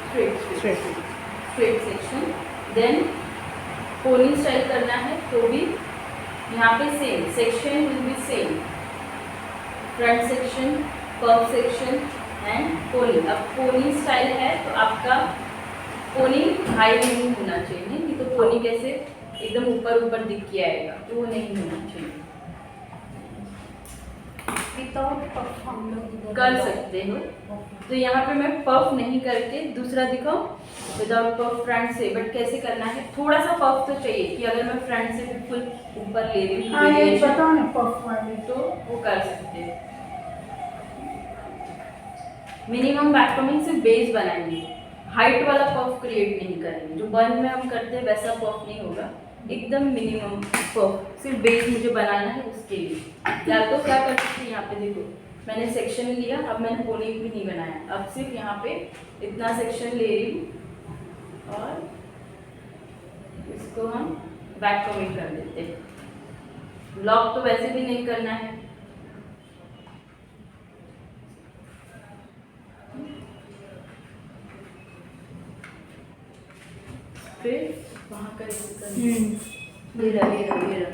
Straight section. Then pony style करना है तो भी यहाँ पे same section will be same, front section, curve section and pony. अब पोनी स्टाइल है तो आपका पोनी हाई नहीं होना चाहिए, नहीं तो पोनी कैसे एकदम ऊपर ऊपर दिख के आएगा, तो वो नहीं होना चाहिए। विदाउट पफ हम लोग कर सकते हो। तो यहाँ पे मैं पफ नहीं करके दूसरा दिखाऊं, विदाउट पफ फ्रंट से, बट कैसे करना है, थोड़ा सा पफ तो चाहिए कि अगर मैं फ्रंट से बिल्कुल ऊपर ले रही हूँ बताओ ना पफ वाले, तो वो कर सकते हैं। मिनिमम बैककमिंग से बेस बनाएंगे, हाइट वाला पफ क्रिएट नहीं करेंगे। जो बन में हम करते हैं वैसा पफ नहीं होगा, एकदम मिनिमम पफ, सिर्फ बेस मुझे बनाना है उसके लिए। या तो क्या कर सकते हैं, यहाँ पे देखो मैंने सेक्शन लिया, अब मैंने पोनी भी नहीं बनाया, अब सिर्फ यहाँ पे इतना सेक्शन ले रही हूँ और इसको हम बैककमिंग कर देते हैं। लॉक तो वैसे भी नहीं करना है, फिर वहाँ कर ये रहा।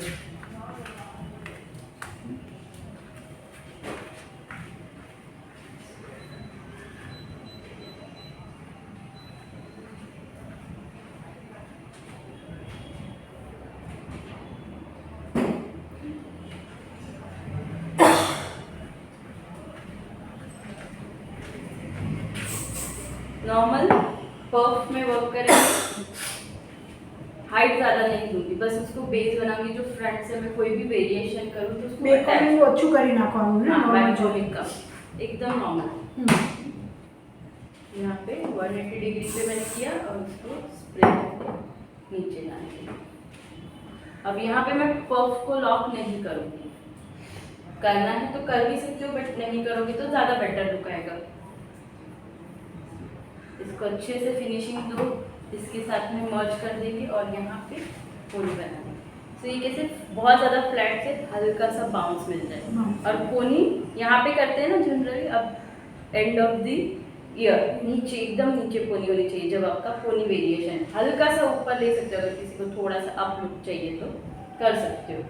नॉर्मल पफ में वर्क करेंगे, हाइट ज़्यादा नहीं दूंगी, बस उसको बेस बनाऊंगी। जो फ्रंट से मैं कोई भी वेरिएशन करूँ तो उसको मैं वो अच्छू करी ना कहूँ ना, बैक का एकदम नॉर्मल। यहाँ पे 180 डिग्री पे मैंने किया और उसको स्प्रे नीचे लाने के लिए। अब यहाँ पे मैं पफ को लॉक नहीं करूँगी, करना है तो कर भी सकते हो, बट नहीं करोगे तो ज़्यादा बेटर लुक आएगा। इसको अच्छे से फिनिशिंग दो, इसके साथ में मर्ज कर देंगे और यहाँ पे पोनी बनाएंगे। तो ये कैसे बहुत ज़्यादा फ्लैट से हल्का सा बाउंस मिल जाए। और पोनी यहाँ पे करते हैं ना जनरली, अब एंड ऑफ द ईयर नीचे एकदम नीचे पोनी होनी चाहिए। जब आपका पोनी वेरिएशन हल्का सा ऊपर ले सकते हो, अगर किसी को थोड़ा सा अप लुक चाहिए तो कर सकते हो।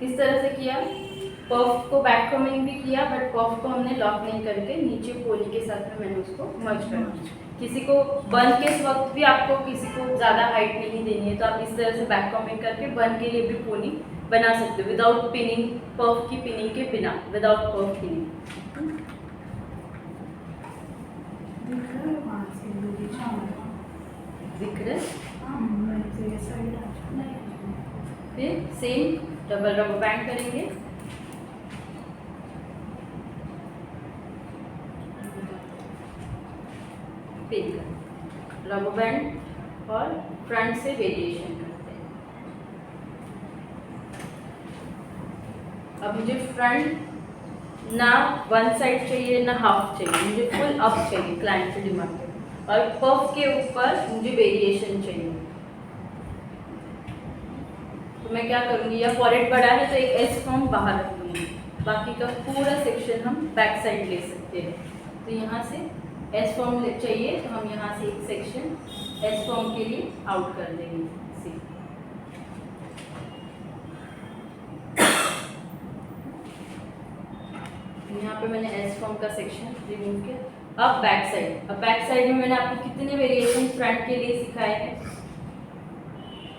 इस तरह से किया, पफ को बैक कमिंग भी किया, बट पफ को हमने लॉक नहीं करके नीचे पोनी के साथ में मैंने उसको मर्ज कर दिया। किसी को बन के वक्त भी आपको किसी को ज़्यादा हाइट नहीं देनी है तो आप इस तरह से बैक कमिंग करके बन के लिए भी पोनी बना सकते हो, विदाउट पिनिंग, पफ की पिनिंग के बिना, विदाउट पफ पिनिंग। दिख रहा है? फिर सेम डबल रबर बैंड करेंगे, फिर रबर बैंड और फ्रंट से वेरिएशन करते हैं। अब मुझे फ्रंट ना वन साइड चाहिए ना हाफ चाहिए, मुझे फुल अप चाहिए क्लाइंट से डिमांड पे, और पफ के ऊपर मुझे वेरिएशन चाहिए। तो मैं क्या करूँगी, या फॉरहेड बड़ा है तो एक एस फॉर्म बाहर रख दूँगी, बाकी का पूरा सेक्शन हम बैक साइड ले सकते हैं। तो यहाँ से एस फॉर्म चाहिए तो हम यहाँ से एक सेक्शन एस फॉर्म के लिए आउट कर देंगे। यहाँ पे मैंने एस फॉर्म का सेक्शन रिमूव किया। अब बैक साइड में मैंने आपको कितने वेरिएशन फ्रंट के लिए सिखाए हैं,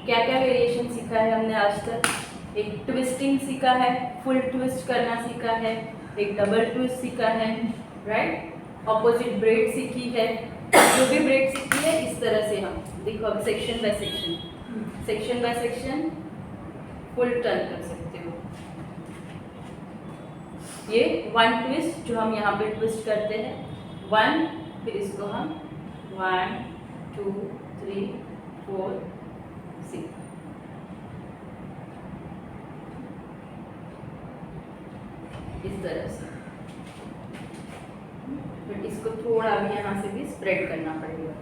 क्या क्या वेरिएशन सीखा है हमने आज तक। एक ट्विस्टिंग सीखा है, फुल ट्विस्ट करना सीखा है, एक डबल ट्विस्ट सीखा है, राइट, ऑपोजिट ब्रेड सीखी है। जो भी ब्रेड सीखी है इस तरह से हम देखो, अब section by section full turn कर सकते हो। ये वन ट्विस्ट जो हम यहाँ पे ट्विस्ट करते हैं, वन, फिर इसको हम 1 2 3 4 6 इस तरह से। बट इसको थोड़ा भी यहाँ से भी स्प्रेड करना पड़ेगा।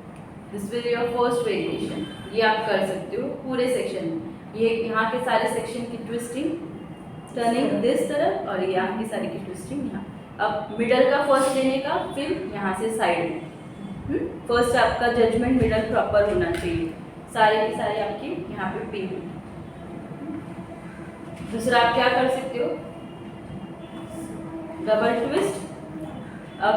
This will your first variation. ये आप कर सकते हो पूरे सेक्शन में। ये यहाँ के सारे सेक्शन की ट्विस्टिंग टर्निंग दिस तरफ और यहाँ की सारी की ट्विस्टिंग यहाँ। अब मिडल का फर्स्ट लेने का, फिर यहाँ से साइड में। फर्स्ट आपका जजमेंट मिडल प्रॉपर होना चाहिए, सारे के सारे आपके यहाँ पे पिन होंगे। दूसरा आप क्या कर सकते हो, डबल ट्विस्ट। अब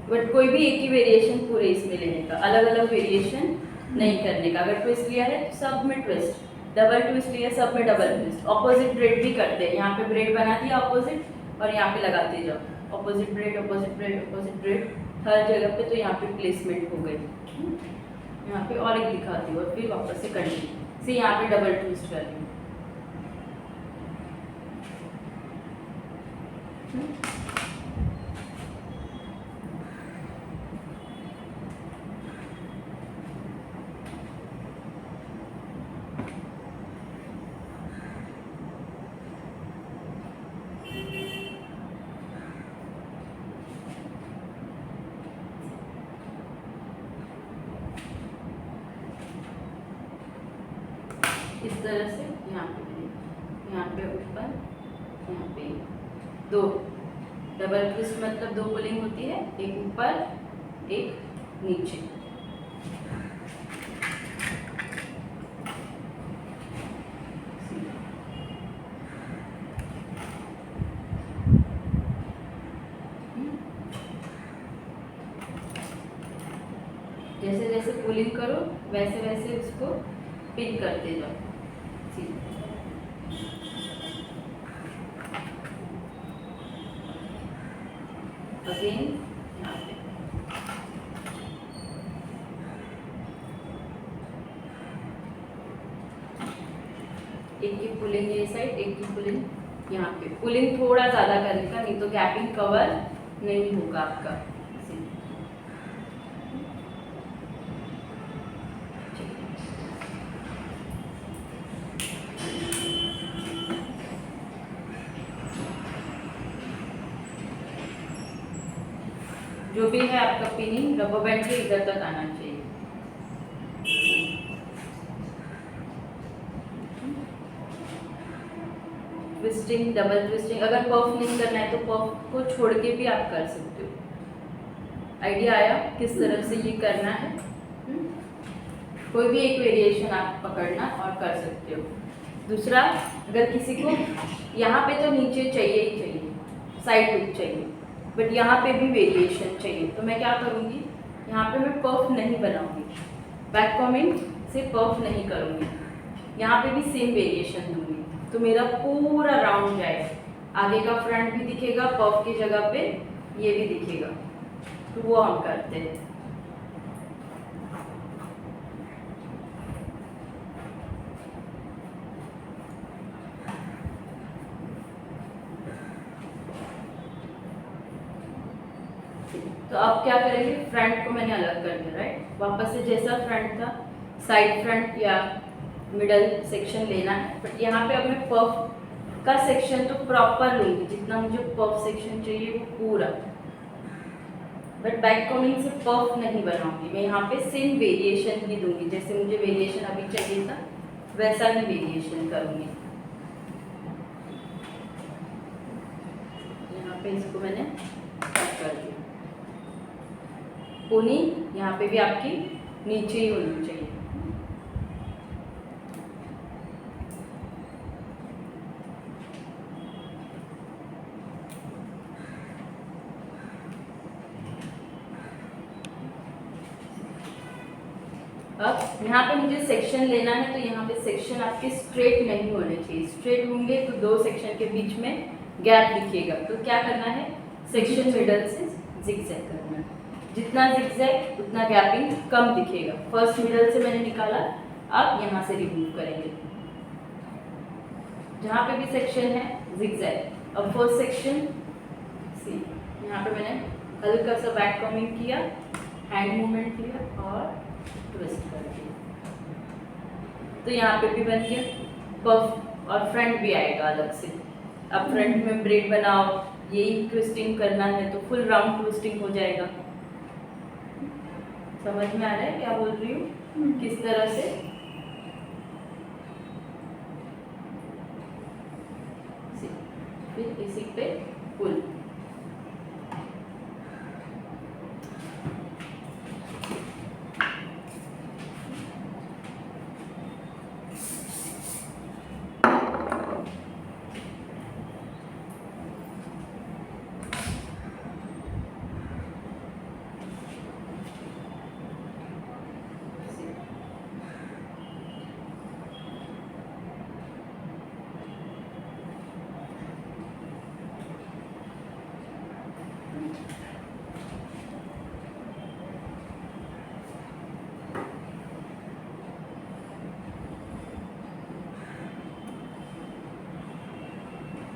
बट कोई भी एक ही वेरिएशन पूरे इसमें लेने का, अलग अलग वेरिएशन नहीं करने का। अगर ट्विस्ट लिया है तो सब में ट्विस्ट, डबल ट्विस्ट लिया सब में डबल ट्विस्ट। ऑपोजिट ब्रेड भी करते हैं, यहाँ पे ब्रेड बना दिया ऑपोजिट और यहाँ पे लगाते जाओ opposite bread opposite bread opposite bread हर जगह पे। तो यहाँ पे प्लेसमेंट हो गई। यहाँ पे और एक दिखाती हूँ और फिर वापस से कंटिन्यू से यहाँ पे डबल ट्विस्ट कर रही हूँ। इस तरह से यहाँ पे ऊपर, यहाँ पे दो डबल ट्विस्ट मतलब दो पुलिंग होती है, एक ऊपर एक नीचे। जैसे जैसे पुलिंग करो वैसे वैसे उसको पिन करते जाओ। अगेन यहाँ पे एक की पुलिंग ये साइड, एक की पुलिंग यहाँ पे। पुलिंग थोड़ा ज़्यादा करने का, नहीं तो गैपिंग कवर नहीं होगा आपका। जो भी है आपका पिनिंग रबर बैंड के इधर तक आना चाहिए। ट्विस्टिंग डबल ट्विस्टिंग, अगर पफ नहीं करना है तो पफ को छोड़ के भी आप कर सकते हो। आइडिया आया किस तरह से ये करना है। कोई भी एक वेरिएशन आप पकड़ना और कर सकते हो। दूसरा, अगर किसी को यहाँ पे तो नीचे चाहिए ही चाहिए, साइड लुक चाहिए, बट यहाँ पे भी वेरिएशन चाहिए, तो मैं क्या करूँगी, यहाँ पे मैं पफ नहीं बनाऊँगी, बैक कॉमिंग से पफ नहीं करूँगी, यहाँ पे भी सेम वेरिएशन दूँगी, तो मेरा पूरा राउंड जाएगा। आगे का फ्रंट भी दिखेगा, पफ की जगह पे ये भी दिखेगा। तो वो हम करते हैं। तो अब क्या करेंगे, फ्रंट को मैंने अलग कर दिया, राइट। वापस से जैसा फ्रंट था, साइड फ्रंट या मिडल सेक्शन लेना है, बट यहाँ पे अब मैं पफ का सेक्शन तो प्रॉपर लूँगी, जितना मुझे पफ सेक्शन चाहिए वो पूरा, बट बैक कॉमिंग से पफ नहीं बनाऊंगी। मैं यहाँ पे सेम वेरिएशन भी दूंगी, जैसे मुझे वेरिएशन अभी चाहिए था वैसा ही वेरिएशन करूँगी। यहाँ पे इसको मैंने कट कर दिया। पोनी यहाँ पे भी आपकी नीचे ही होनी चाहिए। अब यहाँ पे मुझे सेक्शन लेना है, तो यहाँ पे सेक्शन आपके स्ट्रेट नहीं होने चाहिए। स्ट्रेट होंगे तो दो सेक्शन के बीच में गैप दिखेगा, तो क्या करना है, सेक्शन मिडल से जिगजैग करना है। जितना जिगजैग उतना गैपिंग कम दिखेगा। फर्स्ट मिडल से मैंने निकाला, अब यहाँ से रिमूव करेंगे। जहाँ पे भी सेक्शन है जिगजैग। अब फर्स्ट सेक्शन सी, यहाँ पे मैंने हल्का सा बैक कॉमिंग किया, हैंड मूवमेंट किया और ट्विस्ट कर दिया, तो यहाँ पे भी बन गया पफ, और फ्रंट भी आएगा अलग से। अब फ्रंट में ब्रेड बनाओ, यही ट्विस्टिंग करना है तो फुल राउंड ट्विस्टिंग हो जाएगा। समझ में आ रहा है क्या बोल रही हूँ, किस तरह से? फिर इसी पे पुल।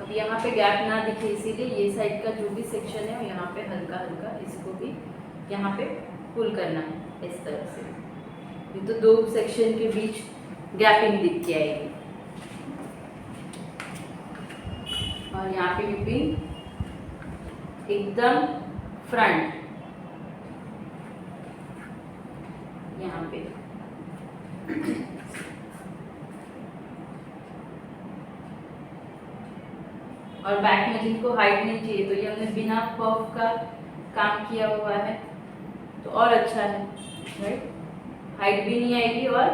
अब यहाँ पे गैप ना दिखे इसीलिए ये साइड का जो भी सेक्शन है यहाँ पे हल्का हल्का इसको भी यहाँ पे पुल करना है इस तरह से। ये तो दो सेक्शन के बीच गैपिंग दिख के आएगी। और यहाँ पे यूपिंग एकदम फ्रंट, यहाँ पे और बैक में जिनको हाइट नहीं चाहिए तो ये हमने बिना पफ का काम किया हुआ है तो और अच्छा है, राइट? हाइट भी नहीं आएगी और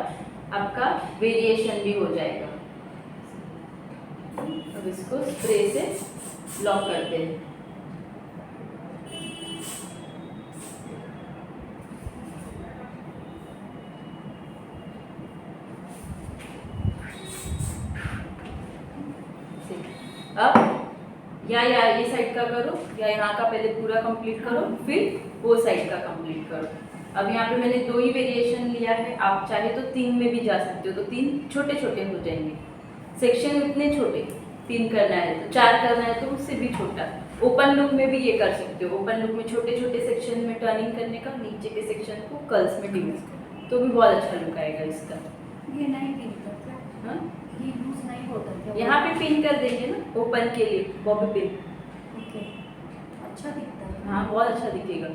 आपका वेरिएशन भी हो जाएगा। अब इसको स्प्रे से लॉक करते हैं। अब या ये साइड का करो या यहाँ का पहले पूरा कंप्लीट करो, फिर वो साइड का कंप्लीट करो। अब यहाँ पे मैंने 2 ही वेरिएशन लिया है, आप चाहे तो 3 में भी जा सकते हो, तो 3 छोटे छोटे हो जाएंगे। सेक्शन इतने छोटे 3 करना है तो 4 करना है तो उससे भी छोटा। ओपन लुक में भी ये कर सकते हो। ओपन लुक में छोटे छोटे सेक्शन में टर्निंग करने का, नीचे के सेक्शन को कर्ल्स में डिवीज तो भी बहुत अच्छा लुक आएगा इसका। ये नहीं पिन करते, हाँ, ये लूज नहीं होता क्या? यहाँ पे पिन कर देंगे ना ओपन के लिए, बॉबी पिन। ओके, अच्छा दिखता है। हाँ, बहुत अच्छा दिखेगा।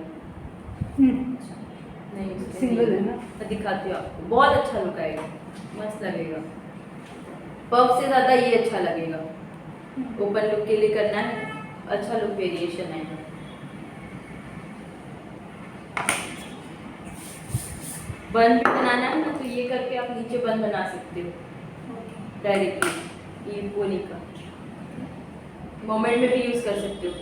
नहीं उसमें सिंगल नहीं। है ना? मैं दिखाती हूँ आपको, बहुत अच्छा लुक आएगा, मस्त लगेगा। पफ से ज़्यादा ये अच्छा लगेगा। ओपन लुक के लिए करना है, अच्छा लुक वेरिएशन है। बन भी बनाना है ना तो ये करके आप नीचे बन बना सकते हो डायरेक्टली। ये पोनी का मोमेंट में भी यूज़ कर सकते हो,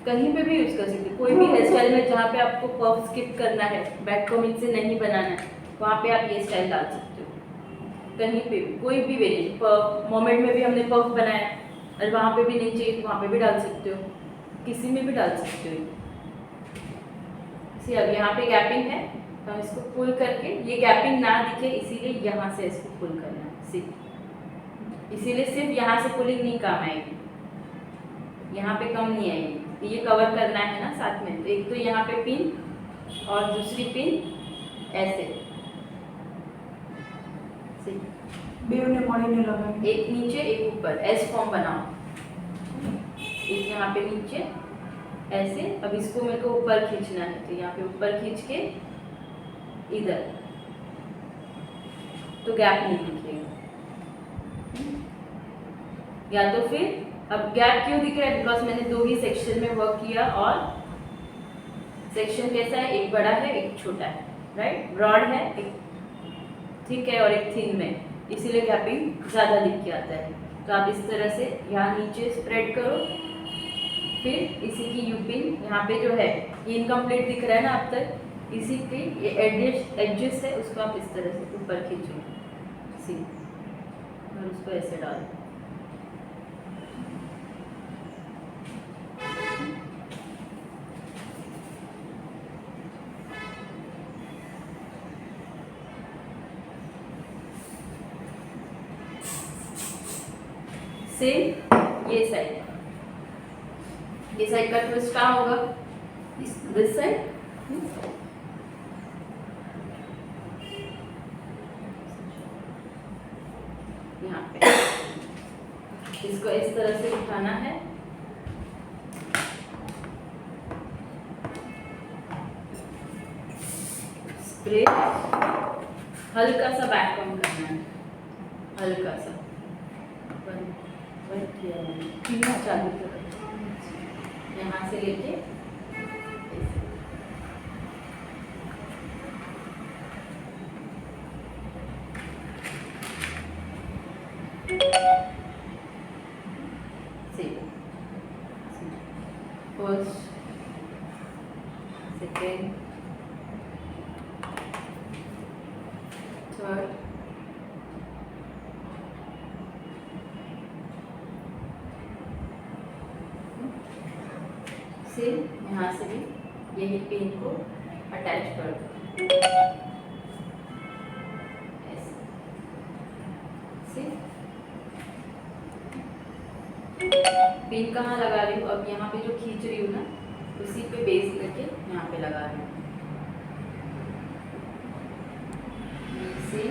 कहीं पे भी यूज़ कर सकते हो। कोई भी हेयर स्टाइल में जहाँ पे आपको पफ स्किप करना है, बैक कॉमिंग से नहीं बनाना है, वहाँ पे आप ये स्टाइल डाल सकते हो। कहीं पे भी कोई भी वेरिएशन, पफ मोमेंट में भी हमने पफ बनाया और वहाँ पे भी नहीं चाहिए तो वहाँ पे भी डाल सकते हो, किसी में भी डाल सकते हो। सी अब यहाँ पे गैपिंग है तो हम इसको पुल करके, ये गैपिंग ना दिखे इसीलिए यहाँ से इसको पुल करना है। सी इसीलिए सिर्फ यहाँ से पुलिंग नहीं काम आएगी, यहाँ पे कम नहीं आएगी। ये कवर करना है ना साथ में, तो एक तो यहाँ पे पिन और दूसरी पिन ऐसे बेवने मॉडल लगा, एक नीचे एक ऊपर, एस फॉर्म बनाओ। एक यहाँ पे नीचे ऐसे। अब इसको मेरे को ऊपर खींचना है तो यहाँ पे ऊपर खींच के इधर, तो गैप नहीं दिखेगा। या तो फिर अब गैप क्यों दिख रहा है, बिकॉज मैंने 2 ही सेक्शन में वर्क किया और सेक्शन कैसा है, एक बड़ा है एक छोटा है, राइट? ब्रॉड है, एक थिक है और एक थिन में, इसीलिए गैपिंग ज़्यादा दिख के आता है। तो आप इस तरह से यहाँ नीचे स्प्रेड करो, फिर इसी की यूपिन यहाँ पे जो है ये इनकम्प्लीट दिख रहा है ना अब तक, इसी के ये एडजस्ट है, उसको आप इस तरह से ऊपर खींचो सी और उसको ऐसे डाल। सेम ये साइड का ट्विस्ट कहाँ होगा, दिस साइड। यहाँ पे इसको इस तरह से उठाना है, ब्रेथ, हल्का सा बैक कम करना है, हल्का सा बंद बंद किया मैंने, चालू करो, यहाँ से लेके ऐसे। फर्स्ट, सेकेंड, थर्ड, से यहाँ से भी यही पेन को अटैच कर दो ऐसे से। पेन कहाँ लगा रही हूँ, अब यहाँ पे जो खींच रही हूँ ना उसी पे बेस करके यहाँ पे लगा रही हूँ, से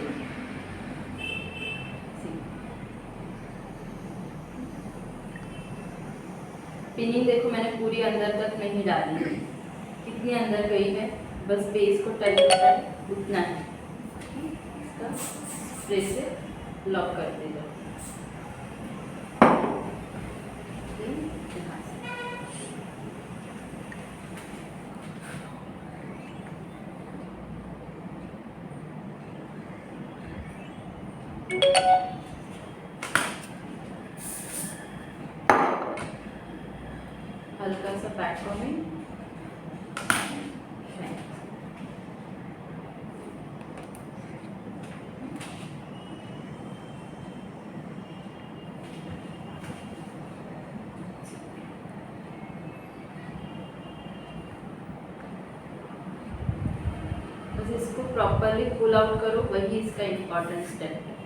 पिनिंग देखो मैंने पूरी अंदर तक नहीं डाली है, कितनी अंदर गई है, बस बेस को टच होता है उतना है। इसका स्प्रे से लॉक कर देगा। हल्का सा बैक में बस इसको प्रॉपरली पुल आउट करो, वही इसका इम्पोर्टेंट स्टेप है।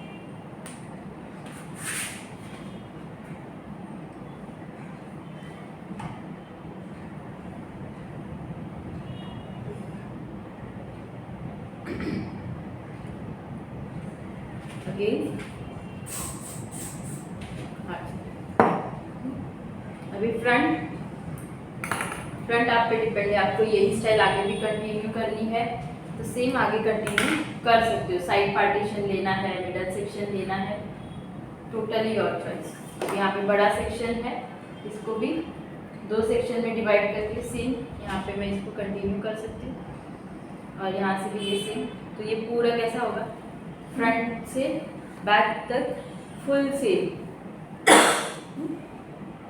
अगेन अभी फ्रंट आप पे डिपेंड है, आपको यही स्टाइल आगे भी कंटिन्यू करनी है तो सेम आगे कंटिन्यू कर सकते हो। साइड पार्टीशन लेना है, मिडल सेक्शन लेना है, टोटली योर चॉइस। यहाँ पे बड़ा सेक्शन है, इसको भी 2 सेक्शन में डिवाइड करके सेम यहाँ पे मैं इसको कंटिन्यू कर सकती हूँ और यहाँ से भी ये सेम। तो ये पूरा कैसा होगा, फ्रंट से बैक तक फुल सेम।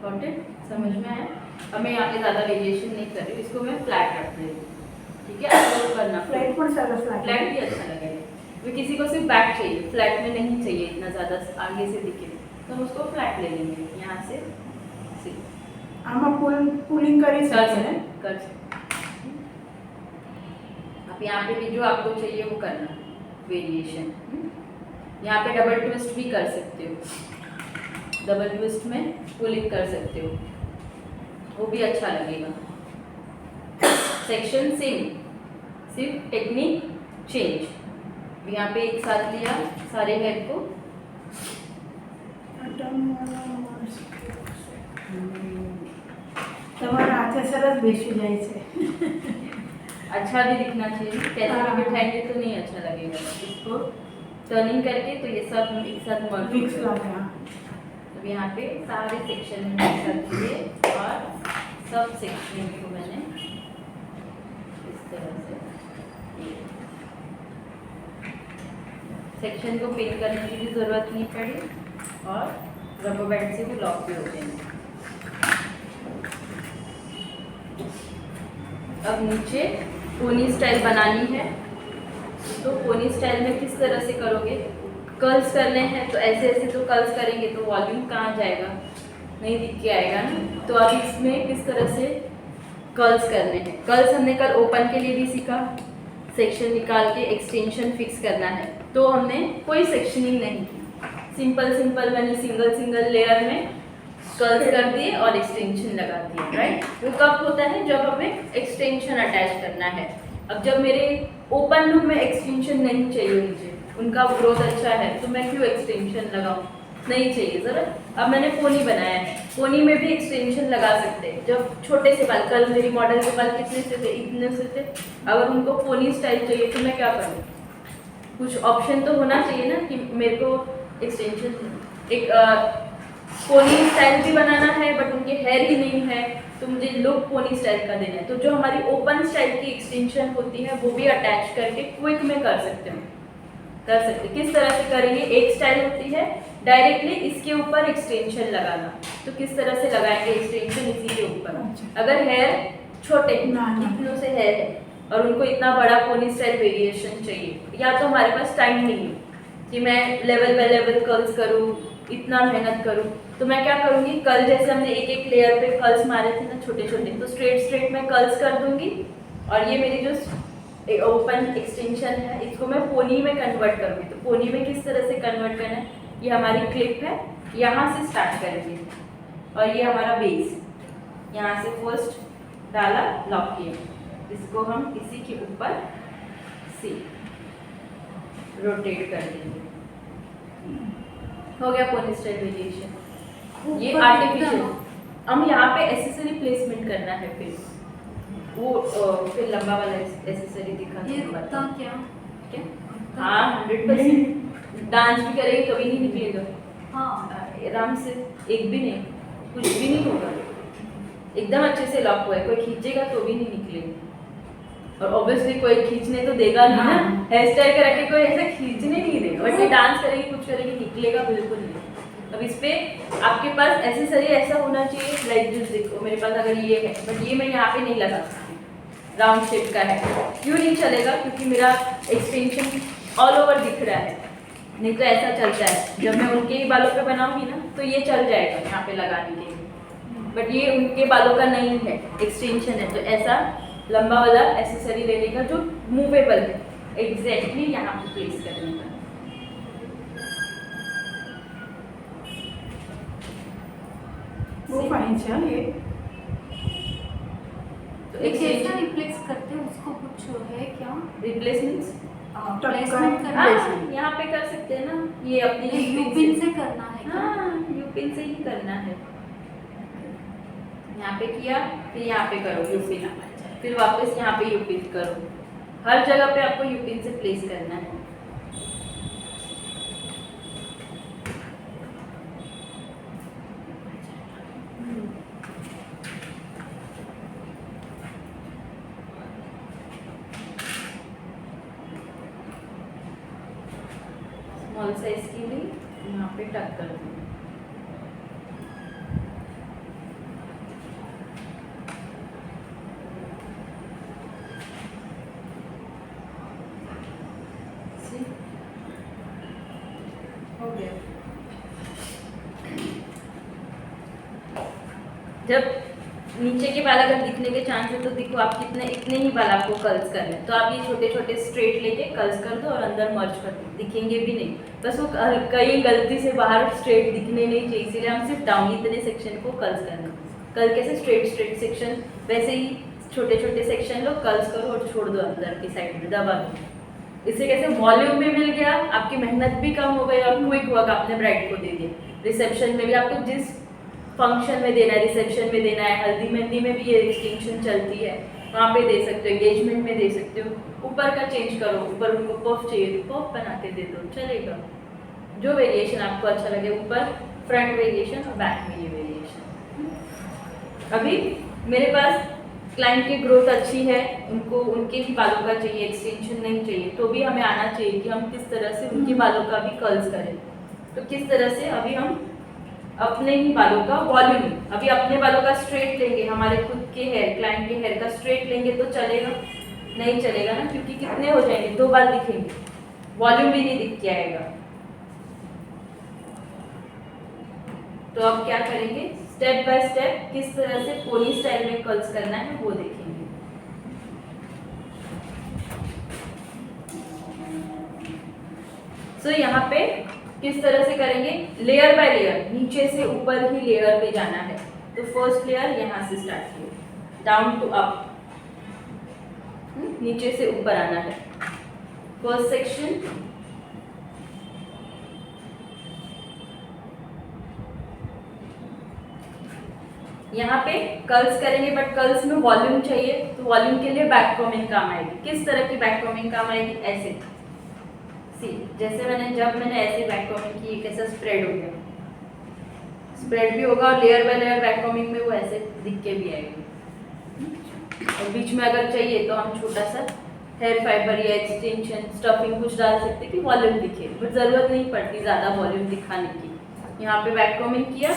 Got it? समझ में आया? अब मैं यहाँ पे ज़्यादा वेरिएशन नहीं कर रही हूँ, इसको मैं फ्लैट रख रही हूँ, ठीक है? अब करना फ्लैट पर सारा फ्लैट भी अच्छा लगेगा। वे किसी को सिर्फ बैक चाहिए, फ्लैट में नहीं चाहिए इतना ज़्यादा आगे से दिखे, तो हम उसको फ्लैट ले लेंगे यहाँ से। पुलिंग कर आप यहाँ पे भी जो आपको चाहिए वो करना वेरिएशन। यहाँ पे डबल ट्विस्ट भी कर सकते हो, डबल ट्विस्ट में पुलिंग कर सकते हो, वो भी अच्छा लगेगा। सेक्शन सेम, सिर्फ टेक्निक चेंज। यहाँ पे एक साथ लिया सारे हेड को, તમારા હાથે સરસ બેસી જાય છે। अच्छा भी दिखना चाहिए, कैसे भी बिठाएंगे तो नहीं अच्छा लगेगा। इसको टर्निंग करके तो ये सब एक साथ मिक्स लगा। अब यहाँ पे सारे सेक्शन में एक साथ लिए और सब सेक्शन को मैंने इस तरह से सेक्शन को पिन करने की भी ज़रूरत नहीं पड़ी और रबर बैंड से भी लॉक भी हो जाएंगे। अब नीचे पोनी स्टाइल बनानी है, तो पोनी स्टाइल में किस तरह से करोगे? कर्ल्स करने हैं तो ऐसे ऐसे तो कर्ल्स करेंगे तो वॉल्यूम कहाँ जाएगा, नहीं दिख के आएगा ना। तो अब इसमें किस तरह से कर्ल्स करने हैं। कर्ल्स हमने कल ओपन के लिए भी सीखा, सेक्शन निकाल के एक्सटेंशन फिक्स करना है। तो हमने कोई सेक्शनिंग नहीं की, सिंपल सिंपल मैंने सिंगल लेयर में कर्ल्स कर दिए और एक्सटेंशन लगा दिए, राइट। वो कब होता है? जब हमें एक्सटेंशन अटैच करना है। अब जब मेरे ओपन लूप में एक्सटेंशन नहीं चाहिए, मुझे उनका ग्रोथ अच्छा है, तो मैं क्यों एक्सटेंशन लगाऊं? नहीं चाहिए ज़रूरत। अब मैंने पोनी बनाया है, पोनी में भी एक्सटेंशन लगा सकते हैं। जब छोटे से बाल, कल मेरी मॉडल के बाल कितने से थे, इतने से थे, अगर उनको पोनी स्टाइल चाहिए तो मैं क्या करूँ? कुछ ऑप्शन तो होना चाहिए ना कि मेरे को एक्सटेंशन एक पोनी स्टाइल भी बनाना है बट उनके हेयर ही नहीं है, तो मुझे लुक पोनी स्टाइल का देना है। तो जो हमारी ओपन स्टाइल की एक्सटेंशन होती है वो भी अटैच करके क्विक में कर सकते हैं। किस तरह से करेंगे? एक स्टाइल होती है डायरेक्टली इसके ऊपर एक्सटेंशन लगाना, तो किस तरह से लगाएंगे एक्सटेंशन इसी के ऊपर। अगर हेयर छोटे इतनों से हेयर है और उनको इतना बड़ा पोनी स्टाइल वेरिएशन चाहिए, या तो हमारे पास टाइम नहीं है कि मैं लेवल बाय लेवल कर्ल्स करूँ, इतना मेहनत करूँ, तो मैं क्या करूँगी, कल जैसे हमने एक एक लेयर पे कर्ल्स मारे थे ना छोटे छोटे, तो स्ट्रेट मैं कर्ल्स कर दूंगी और ये मेरी जो ओपन एक्सटेंशन है इसको मैं पोनी में कन्वर्ट करूँगी। तो पोनी में किस तरह से कन्वर्ट करना है, ये हमारी क्लिप है, यहाँ से स्टार्ट करेंगे और ये हमारा बेस, यहाँ से फर्स्ट डाला, लॉक किया, इसको हम इसी के ऊपर से रोटेट कर देंगे। हो गया पोनी स्टाइल वेरिएशन। ये आर्टिफिशियल, हम यहाँ पे एसेसरी प्लेसमेंट करना है, फिर वो फिर लंबा वाला एसेसरी दिखा ये रुकता क्या? हाँ 100% डांस भी करेंगे कभी नहीं निकलेगा। हाँ आराम से, एक भी नहीं, कुछ भी नहीं होगा, एकदम अच्छे से लॉक हुआ है, कोई खींचेगा तो भी नहीं निकलेगा। और ऑब्वियसली कोई खींचने तो देगा नहीं ना, हेयर स्टाइल करा के कोई ऐसे खींचने नहीं देगा, बट ये डांस करेगी कुछ करेगी निकलेगा बिल्कुल नहीं। अब इस पे आपके पास एसेसरी ऐसा होना चाहिए, लाइक दिस, देखो मेरे पास अगर ये है बट ये मैं यहाँ पे नहीं लगा सकती, राउंड शेप का है, क्यों नहीं चलेगा? क्योंकि मेरा एक्सटेंशन ऑल ओवर दिख रहा है, नहीं तो ऐसा चलता है। जब मैं उनके ही बालों पे बनाऊंगी ना तो ये चल जाएगा यहाँ पे लगाने के लिए, बट ये उनके बालों का नहीं है, एक्सटेंशन है, तो ऐसा लंबा वाला एसेसरी लेने का जो मूवेबल है, एग्जैक्टली यहाँ पे प्लेस करने का। वो फाइन है ये। तो एक जैसा एक्सटेंशन रिप्लेस करते हैं उसको कुछ है क्या? रिप्लेसमेंट्स प्लेसमेंट करना हाँ है। यहाँ पे कर सकते हैं ना, ये अपनी यूपिन से करना है क्या? हाँ यूपिन से ही करना है। यहाँ पे किया, फिर यहाँ पे करो यूपिन, फिर वापस यहाँ पे यूपिन करो, हर जगह पे आपको यूपिन से प्लेस करना है। स्मॉल साइज की भी यहाँ पे टक कर दूँ। हो गया। जब नीचे के बाल अगर दिखने के चांस है तो देखो आप कितने, इतने ही बाल आपको कर्ल्स करने हैं, तो आप ये छोटे छोटे स्ट्रेट लेके कर्ल्स कर दो और अंदर मर्ज कर दो, दिखेंगे भी नहीं, बस वो कहीं गलती से बाहर स्ट्रेट दिखने नहीं चाहिए, इसीलिए हम सिर्फ डाउन इतने सेक्शन को कर्ल्स करना है। कल कैसे स्ट्रेट सेक्शन, वैसे ही छोटे छोटे सेक्शन लो, कर्ल्स करो और छोड़ दो अंदर की साइड में, दबा दो। इससे कैसे वॉल्यूम भी मिल गया, आपकी मेहनत भी कम हो गई और क्विक वर्क आपने ब्राइड को दे दिया। रिसेप्शन में भी आपको जिस फंक्शन में देना है, रिसेप्शन में देना है, हल्दी मेहंदी में भी ये एक्सटेंशन चलती है, वहाँ पे दे सकते हो, एंगेजमेंट में दे सकते हो। ऊपर का चेंज करो, ऊपर उनको पफ चाहिए तो पफ बना के दे दो, चलेगा। जो वेरिएशन आपको अच्छा लगे, ऊपर फ्रंट वेरिएशन और बैक में ये वेरिएशन। अभी मेरे पास क्लाइंट की ग्रोथ अच्छी है, उनको उनके ही बालों का चाहिए, एक्सटेंशन नहीं चाहिए, तो भी हमें आना चाहिए कि हम किस तरह से उनके बालों का भी कर्ल्स करें। तो किस तरह से अभी हम अपने ही बालों का वॉल्यूम, अभी अपने बालों का स्ट्रेट लेंगे, हमारे खुद के हेयर, क्लाइंट के हेयर का स्ट्रेट लेंगे तो चलेगा? नहीं चलेगा ना, क्योंकि कितने हो जाएंगे, 2 बाल दिखेंगे, वॉल्यूम भी नहीं दिख के आएगा। तो अब क्या करेंगे, स्टेप बाय स्टेप किस तरह से पोनी स्टाइल में कर्ल्स करना है वो देखेंगे। सो यहाँ पे किस तरह से करेंगे, लेयर बाय लेयर, नीचे से ऊपर ही लेयर पे जाना है। तो फर्स्ट लेयर यहाँ से स्टार्ट किया, डाउन टू अप, नीचे से ऊपर आना है। फर्स्ट सेक्शन, यहाँ पे कर्ल्स करेंगे, बट कर्ल्स में वॉल्यूम चाहिए, तो वॉल्यूम के लिए बैक कॉमिंग काम आएगी। किस तरह की बैक कॉमिंग काम आएगी? ऐसे सी, जैसे जब मैंने ऐसे बैक कॉमिंग की, कैसा स्प्रेड हो गया, स्प्रेड भी होगा और layer by layer back combing में वो ऐसे दिख के भी आएगी। और बीच में अगर चाहिए तो हम छोटा सा हेयर फाइबर या एक्सटेंशन स्टफिंग कुछ डाल सकते कि वॉल्यूम दिखे, बट ज़रूरत नहीं पड़ती ज़्यादा वॉल्यूम दिखाने की। यहाँ पे बैक कॉमिंग किया,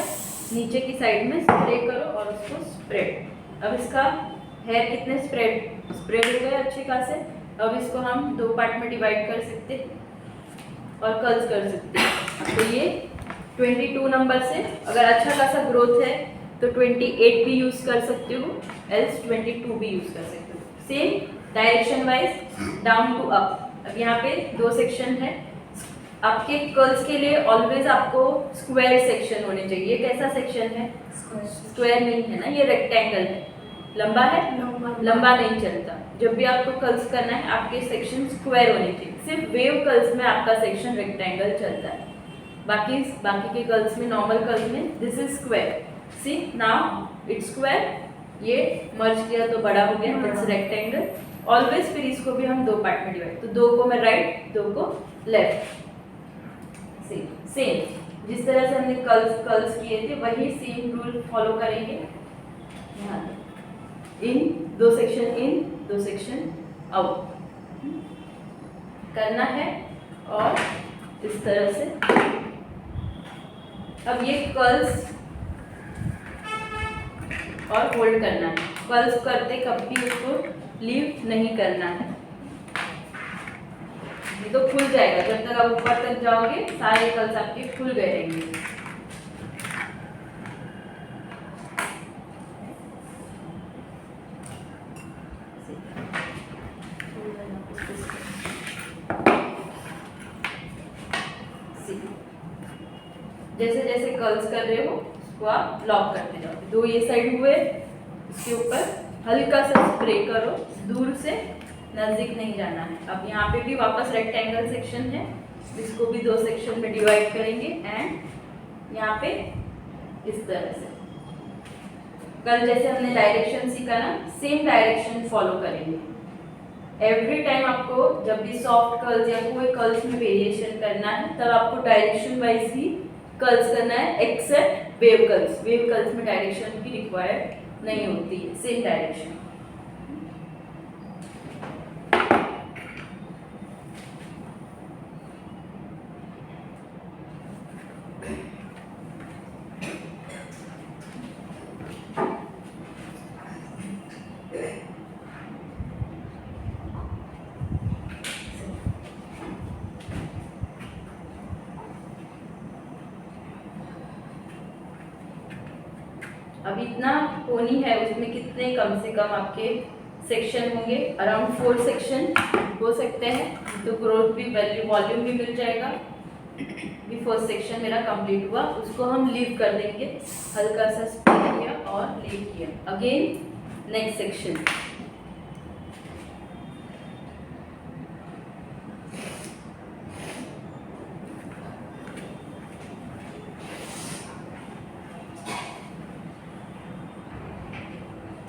नीचे की साइड में स्प्रे करो और उसको स्प्रेड। अब इसका हेयर कितने स्प्रेड हो गए अच्छे खासे। अब इसको हम 2 पार्ट में डिवाइड कर सकते और कर्ल्स कर सकते हैं। तो ये 22 नंबर से अगर अच्छा खासा ग्रोथ है तो 28 भी यूज़ कर सकते हो, एल्स 22 भी यूज़ कर सकते हो। Same direction wise down to up. अब यहाँ पे 2 सेक्शन है आपके कर्ल्स के लिए। ऑलवेज आपको स्क्वायर सेक्शन होने चाहिए। कैसा सेक्शन है? स्क्वायर नहीं है ना, ये रेक्टेंगल है। लंबा है? लंबा नहीं चलता। जब भी आपको कर्ल्स करना है आपके सेक्शन स्क्वायर होने चाहिए। सिर्फ वेव कर्ल्स में आपका सेक्शन रेक्टेंगल चलता है, बाकी के कर्ल्स में, नॉर्मल कर्ल्स में this is square. See now it's square, ये मर्ज किया तो बड़ा हो गया, दैट्स रेक्टेंगल। ऑलवेज फिर इसको भी हम 2 पार्ट में डिवाइड, तो 2 को मैं राइट, 2 को लेफ्ट। सेम जिस तरह से हमने कर्ल्स किए थे वही सेम रूल फॉलो करेंगे। यहाँ इन 2 सेक्शन इन, 2 सेक्शन आउट करना है और इस तरह से। अब ये कर्ल्स और होल्ड करना है। कर्ल्स करते कभी उसको लीव नहीं करना है, ये तो खुल जाएगा। जब तक आप ऊपर तक जाओगे सारे कर्ल्स आपके खुल गए रहेंगे। जैसे जैसे कर्ल्स कर रहे हो उसको आप लॉक करते जाओ। 2 ये साइड हुए, इसके ऊपर हल्का सा स्प्रे करो, दूर से, नज़दीक नहीं जाना है। अब यहाँ पे भी वापस रेक्टेंगल सेक्शन है, इसको भी 2 सेक्शन में डिवाइड करेंगे एंड यहाँ पे इस तरह से। कल जैसे हमने डायरेक्शन सीखा ना, सेम डायरेक्शन फॉलो करेंगे। एवरी टाइम आपको जब भी सॉफ्ट कर्ल्स या कोई कर्ल्स में वेरिएशन करना है तब आपको डायरेक्शन वाइज ही कर्ल्स करना है, except wave curls. Wave curls में डायरेक्शन की रिक्वायर्ड नहीं होती है, सेम डायरेक्शन। अब इतना पोनी है, उसमें कितने कम से कम आपके सेक्शन होंगे? अराउंड 4 सेक्शन हो सकते हैं, तो ग्रोथ भी, वॉल्यूम भी मिल जाएगा। भी फर्स्ट सेक्शन मेरा कंप्लीट हुआ, उसको हम लीव कर देंगे। हल्का सा स्प्रे किया और लीव किया। Again next section.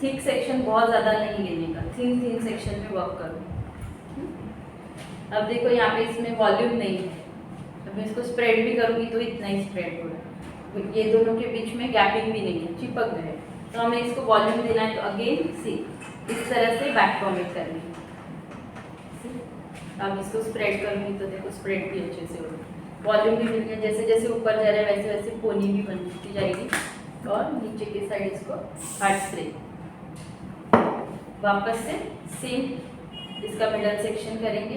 Thick section बहुत ज़्यादा नहीं लेने का, थिन सेक्शन में वर्क करो। अब देखो यहाँ पे इसमें वॉल्यूम नहीं है, अब मैं इसको स्प्रेड भी करूँगी तो इतना ही स्प्रेड हो रहा है। ये दोनों के बीच में गैपिंग भी नहीं है, चिपक गए। तो हमें इसको वॉल्यूम देना है, तो अगेन सी इस तरह से बैक कॉमिंग करनी है। अब इसको स्प्रेड करूँगी तो देखो स्प्रेड भी अच्छे से होगा, वॉल्यूम भी मिल गया। जैसे जैसे ऊपर जा रहा है वैसे वैसे पोनी भी बनती जाएगी। और नीचे की साइड इसको हार्ड स्प्रे। वापस से सेम इसका मिडल सेक्शन करेंगे।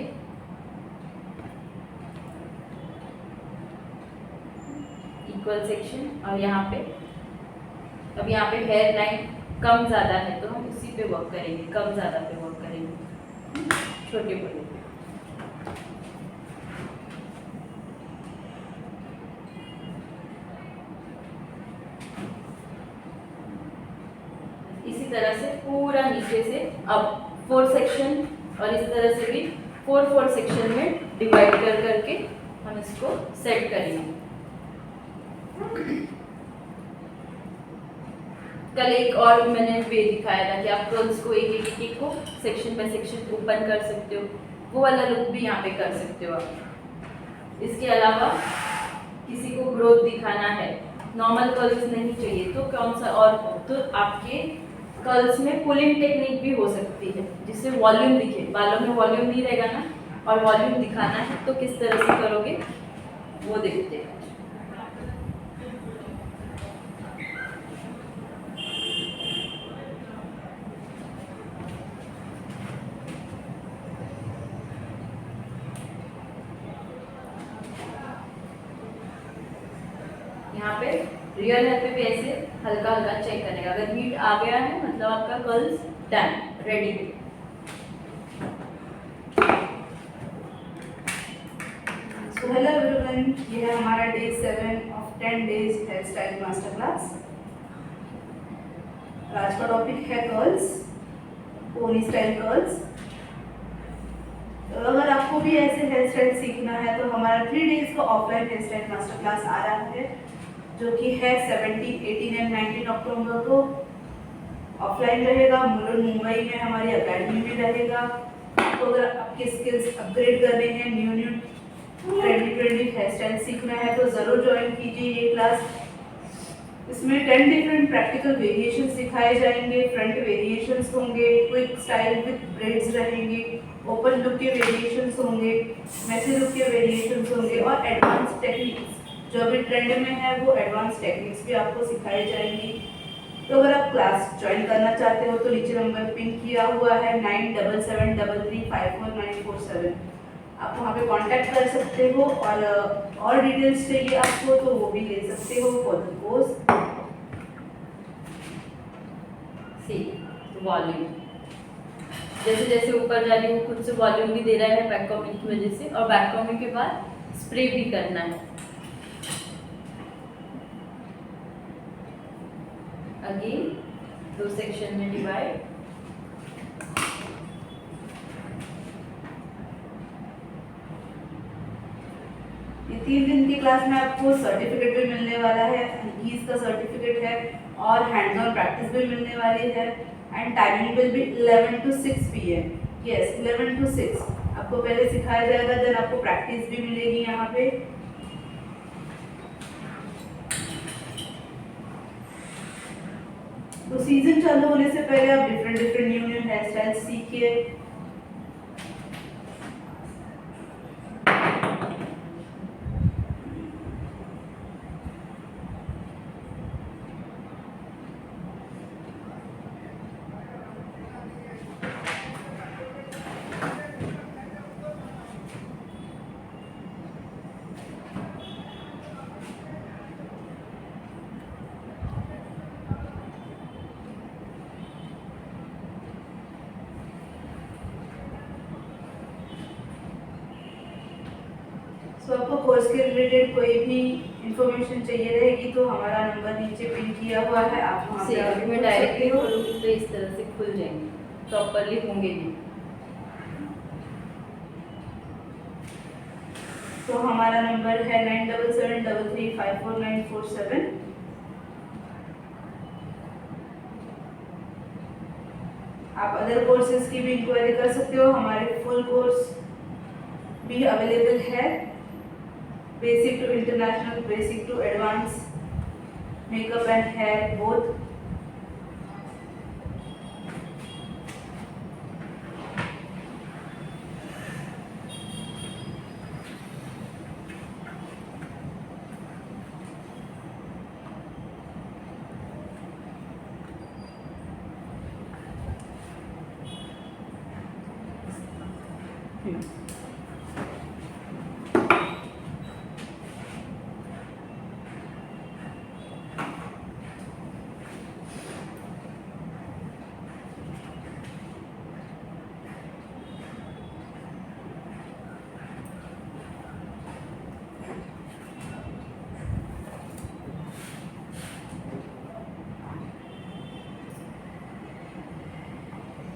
Equal section. और यहाँ पे, अब यहाँ पे हेयर लाइन कम ज़्यादा है तो हम उसी पे वर्क करेंगे, कम ज़्यादा पे वर्क करेंगे, छोटे बड़े पे। इसी तरह से पूरा नीचे से अब 4 सेक्शन, और इस तरह से भी 4 सेक्शन में डिवाइड कर करके हम इसको सेट करेंगे। कल एक और मैंने वे दिखाया था कि आप कर्ल्स को एक को सेक्शन बाय सेक्शन ओपन कर सकते हो, वो वाला लुक भी यहाँ पे कर सकते हो आप। इसके अलावा किसी को ग्रोथ दिखाना है, नॉर्मल कर्ल्स नहीं चाहिए तो कौन सा, और तो आपके कर्ल्स में पुलिंग टेक्निक भी हो सकती है जिससे वॉल्यूम दिखे, बालों में वॉल्यूम नहीं रहेगा ना, और वॉल्यूम दिखाना है तो किस तरह से करोगे वो देखते हैं। यहाँ पे रियल हेयर पे भी ऐसे हल्का हल्का चेक करेगा, अगर हीट आ गया है मतलब आपका कर्ल्स डन, रेडी है। So hello everyone, ये है हमारा day 7 of 10 days hair style master class. आज का टॉपिक है कर्ल्स, पोनी स्टाइल कर्ल्स। तो अगर आपको भी ऐसे हेयर स्टाइल सीखना है तो हमारा 3 डेज का offline hair style master class आ रहा है, जो कि है 17, 18 एंड 19 अक्टूबर को ऑफलाइन रहेगा। मुंबई में हमारी अकेडमी में रहेगा। तो अगर आपके स्किल्स अपग्रेड करने हैं, न्यू ट्रेंडी हेयर स्टाइल सीखना है तो ज़रूर ज्वाइन कीजिए ये क्लास। इसमें 10 डिफरेंट प्रैक्टिकल वेरिएशन सिखाए जाएंगे, फ्रंट वेरिएशंस होंगे, क्विक स्टाइल विद ब्रेड्स रहेंगे, ओपन लुक के वेरिएशंस होंगे, मैसी लुक के वेरिएशंस होंगे, और एडवांस टेक्निक्स जो अभी ट्रेंड में है वो एडवांस टेक्निक्स भी आपको सिखाई जाएंगी। तो अगर आप क्लास ज्वाइन करना चाहते हो तो नीचे नंबर पिन किया हुआ है 9773354947, आप वहाँ पे कांटेक्ट कर सकते हो, और डिटेल्स चाहिए आपको तो वो भी ले सकते हो for the course. See volume जैसे जैसे ऊपर जा रही हूँ खुद से वॉल्यूम भी दे रहा है बैक कॉमिंग की वजह से, और बैक कॉमिंग के बाद स्प्रे भी करना है। अगेन 2 सेक्शन में डिवाइड। ये 3 दिन की क्लास में आपको सर्टिफिकेट भी मिलने वाला है, इंग्लिश का सर्टिफिकेट है, और हैंड्स ऑन प्रैक्टिस भी मिलने वाली है। And timing will be 11 to 6 PM। Yes, 11 to 6 आपको पहले सिखाया जाएगा, देन आपको प्रैक्टिस भी मिलेगी यहाँ पे। तो सीजन चालू होने से पहले आप डिफरेंट न्यू हेयर स्टाइल सीखिए। तो आपको कोर्स के रिलेटेड कोई भी इंफॉर्मेशन चाहिए रहेगी तो हमारा नंबर नीचे पिन किया हुआ है, आप वहाँ पे अभी मैं डायरेक्टली खोलूँगी तो इस तरह से खुल जाएंगे, प्रॉपरली होंगे भी। तो हमारा नंबर है 9773354947। आप अदर कोर्सेज की भी इंक्वायरी कर सकते हो, हमारे फुल कोर्स भी अवेलेबल है, basic to international, basic to advance, makeup and hair both.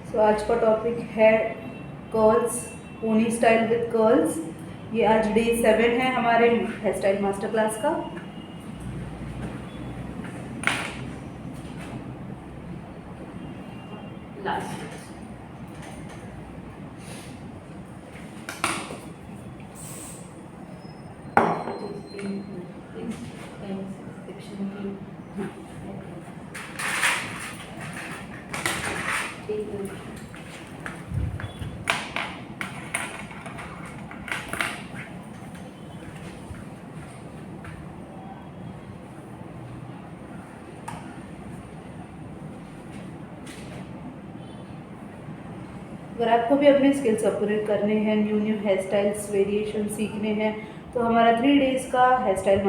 तो आज का टॉपिक है curls, pony style with curls. ये आज डे 7 है हमारे हेयर स्टाइल मास्टर क्लास का। लास्ट सेक्शन की अगर आपको भी अपने स्किल्स अपग्रेड करने हैं, न्यू हेयर स्टाइल्स वेरिएशन सीखने हैं, तो हमारा 3 डेज़ का hair style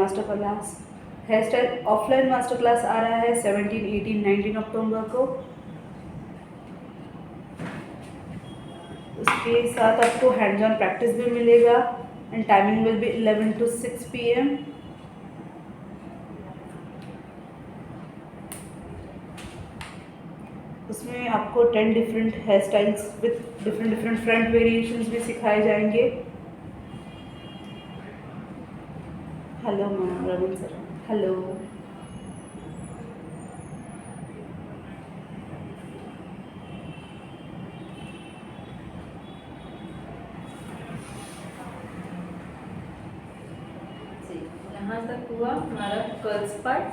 offline master class आ रहा है 17, 18, 19 अक्टूबर को। उसके साथ आपको हैंड्स ऑन प्रैक्टिस भी मिलेगा and timing will be 11 to 6 PM। उसमें आपको 10 different hairstyles with different front variations भी सिखाए जाएंगे। Hello ma'am, Ravindra sir, hello. यहाँ तक हुआ हमारा कर्ल्स पार्ट।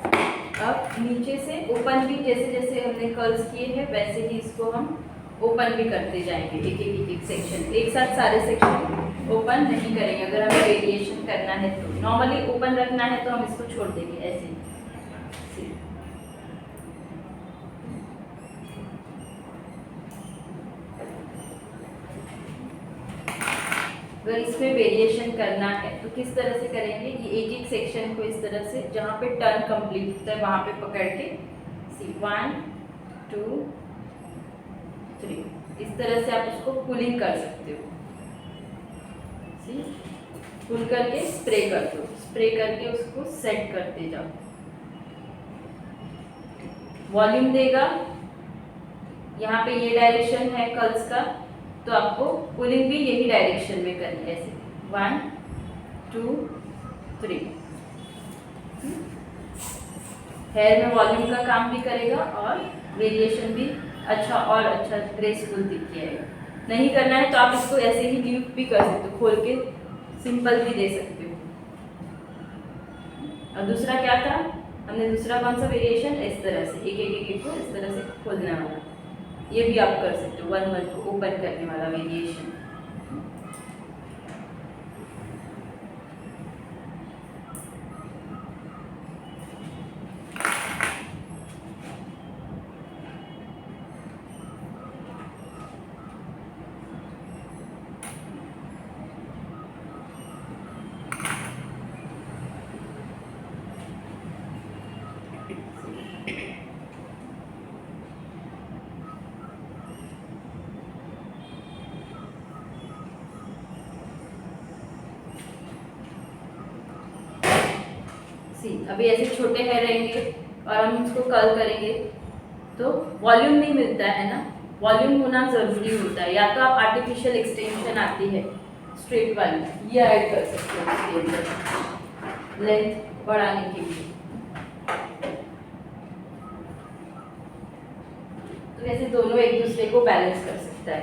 अब नीचे से ओपन भी जैसे जैसे हमने कर्ल्स किए हैं वैसे ही इसको हम ओपन भी करते जाएंगे, एक सेक्शन। एक साथ सारे सेक्शन ओपन नहीं करेंगे। अगर हमें वेरिएशन करना है तो नॉर्मली ओपन रखना है तो हम इसको छोड़ देंगे ऐसे ही। अगर इसमें वेरिएशन करना है तो किस तरह से करेंगे, ये एक सेक्शन को इस तरह से जहाँ पे टर्न कंप्लीट होता है वहाँ पे पकड़ के 1 2 3 इस तरह से आप उसको पुलिंग कर सकते हो। पुल करके स्प्रे कर दो, स्प्रे करके उसको सेट करते जाओ। वॉल्यूम देगा, यहाँ पे ये डायरेक्शन है कर्ल्स का, तो आपको पुलिंग भी यही डायरेक्शन में करनी है, ऐसे 1 2 3। हेयर में वॉल्यूम का काम भी करेगा और वेरिएशन भी अच्छा और अच्छा ग्रेसफुल दिखेगा। नहीं करना है तो आप इसको ऐसे ही लीव भी कर सकते हो, खोल के सिंपल भी दे सकते हो। और दूसरा क्या था, हमने दूसरा कौन सा वेरिएशन, इस तरह से एक को इस तरह से खोलने वाला, ये भी आप कर सकते हो। 1 को ओपन करने वाला वेरिएशन। अभी ऐसे छोटे हेयर रहेंगे और हम इसको कर्ल करेंगे तो वॉल्यूम नहीं मिलता है ना, वॉल्यूम होना ज़रूरी होता है। या तो आप आर्टिफिशियल एक्सटेंशन आती है स्ट्रेट वाली, ये ऐड कर सकते हो इसके अंदर लेंथ बढ़ाने के लिए। तो ऐसे दोनों एक दूसरे को बैलेंस कर सकता है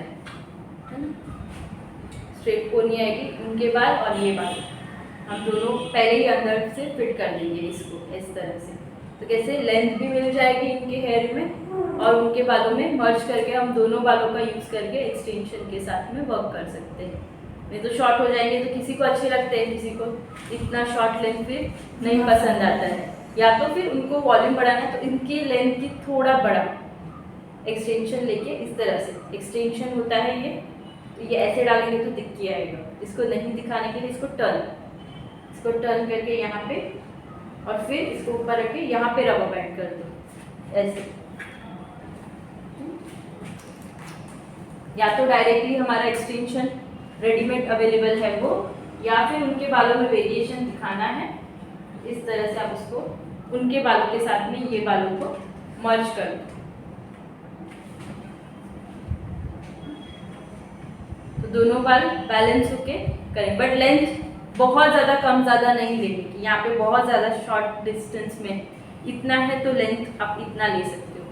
ना। स्ट्रेट पोनी आएगी, उनके बाल और ये बाल हम दोनों पहले ही अंदर से फिट कर देंगे इसको इस तरह से। तो कैसे लेंथ भी मिल जाएगी इनके हेयर में और उनके बालों में मर्ज करके हम दोनों बालों का यूज़ करके एक्सटेंशन के साथ में वर्क कर सकते हैं। नहीं तो शॉर्ट हो जाएंगे, तो किसी को अच्छे लगते हैं, किसी को इतना शॉर्ट लेंथ फिर नहीं पसंद आता है। या तो फिर उनको वॉल्यूम बढ़ाना है तो इनकी लेंथ की थोड़ा बड़ा एक्सटेंशन लेके इस तरह से एक्सटेंशन होता है ये, तो ये ऐसे डालेंगे तो दिख के आएगा। इसको नहीं दिखाने के लिए इसको टर्न करके यहाँ पे और फिर इसको ऊपर रख के यहाँ पे रबर बैंड कर दो ऐसे। या तो डायरेक्टली हमारा एक्सटेंशन रेडीमेड अवेलेबल है वो, या फिर उनके बालों में वेरिएशन दिखाना है इस तरह से आप उसको उनके बालों के साथ में ये बालों को मर्ज कर दो। तो दोनों बाल बैलेंस होके करें, बट लेंथ बहुत ज़्यादा कम ज़्यादा नहीं लेने की। यहाँ पे बहुत ज़्यादा शॉर्ट डिस्टेंस में इतना है तो लेंथ आप इतना ले सकते हो।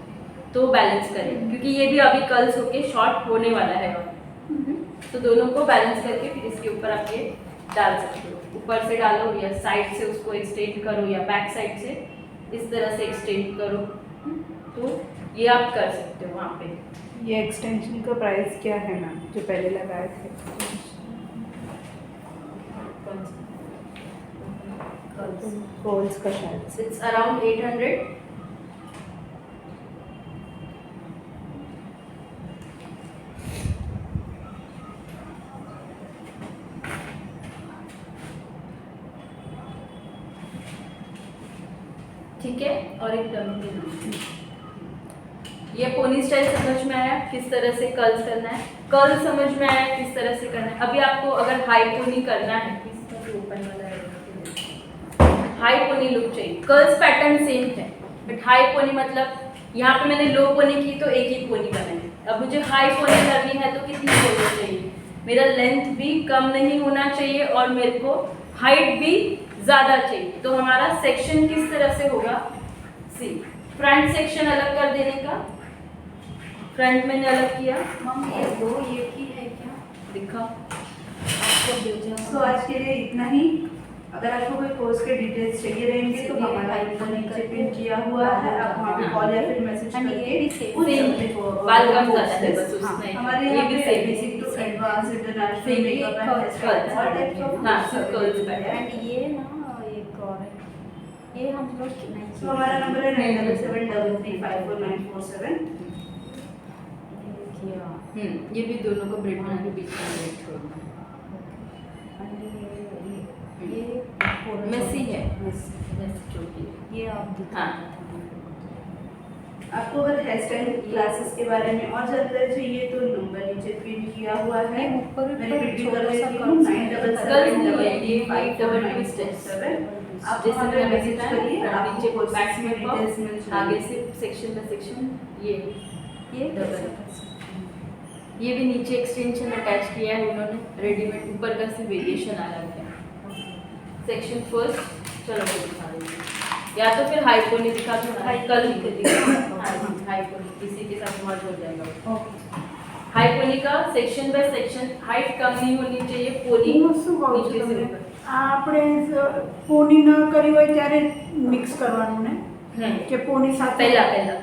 तो बैलेंस करें, क्योंकि ये भी अभी कर्ल्स होके शॉर्ट होने वाला है। तो दोनों को बैलेंस करके फिर इसके ऊपर आप ये डाल सकते हो। ऊपर से डालो या साइड से उसको एक्सटेंड करो या बैक साइड से इस तरह से एक्सटेंड करो, तो ये आप कर सकते हो वहाँ पे। ये एक्सटेंशन का प्राइस क्या है मैम जो पहले लगाए थे? कर्ल्स का शायद इट्स अराउंड 800। ठीक है, और एक डमी। ये पोनी स्टाइल समझ में आया किस तरह से कर्ल्स करना है, कर्ल समझ में आया किस तरह से करना है। अभी आपको अगर हाई पोनी करना है, इसका भी ओपन वाला है, हाई पोनी लुक चाहिए। कर्ल्स पैटर्न सेम है, बट हाई पोनी मतलब यहाँ पे मैंने लो पोनी की तो एक ही पोनी बनाई। अब मुझे हाई पोनी करनी है तो कितनी पोनी चाहिए? मेरा लेंथ भी कम नहीं होना चाहिए और मेरे को हाइट भी ज़्यादा चाहिए। तो हमारा सेक्शन किस तरह से होगा? सी फ्रंट सेक्शन अलग कर देने का, फ्रंट मैंने अलग किया। मम ये दो ये की है क्या? दिखा आपको भेजा। तो आज के लिए इतना ही। अगर आपको कोई कोर्स के डिटेल्स चाहिए रहेंगे तो हमारा ऊपर नीचे पिन किया हुआ है, आप वहाँ पे कॉल या फिर मैसेज करके पूछ सकते हो। बाल कम ज़्यादा है बस हाँ, उसमें। हमारे ये यहाँ भी पे same basic to advance international Same, makeup ये एंड curls, हेयर हाँ, सिर्फ curls स्टाइल। पैटर्न। एंड ये ना एक और है, ये हम लोग नहीं तो हमारा नंबर है 9773349447। किया। ये भी दोनों को ब्रेड बना के बीच में ब्रेड छोड़ना। ये मेसी है, मेसी। मेसी छोटी है। ये आप दिखा। हाँ, आपको अगर हेयर स्टाइल क्लासेस के बारे में और जानकारी चाहिए तो नंबर नीचे पिन किया हुआ है। ये ऊपर मैंने वीडियो छोटा कर सा रही कर्ल्स हूँ है। कर्ल्स नहीं है, ये डबल ट्विस्ट है। 97749447। आप जैसे हमें मैंने मैसेज बताया, करिए, फ्रंट आपको नीचे कोर्सेज बैक में में डिटेल्स मिल पफ, आगे जाएगी। से सेक्शन बाय सेक्शन ये कैसे डबल। कर सकते हैं? ये भी नीचे एक्सटेंशन अटैच किया है उन्होंने रेडीमेड, ऊपर का सिर्फ वेरिएशन अलग है। सेक्शन फर्स्ट, चलो वो दिखा देंगे, या तो फिर हाई पोनी दिखा दो, हाई कल हाई पोनी किसी के साथ मर्ज हो जाएगा। हाई पोनी का सेक्शन बाय सेक्शन हाइट कम नहीं होनी चाहिए, पोनी હું શું કહું છું नीचे से તમને? ऊपर। આ આપણે પોની ન કરી હોય ત્યારે મિક્સ કરવાનું ને કે પોની સાથે पहला पहला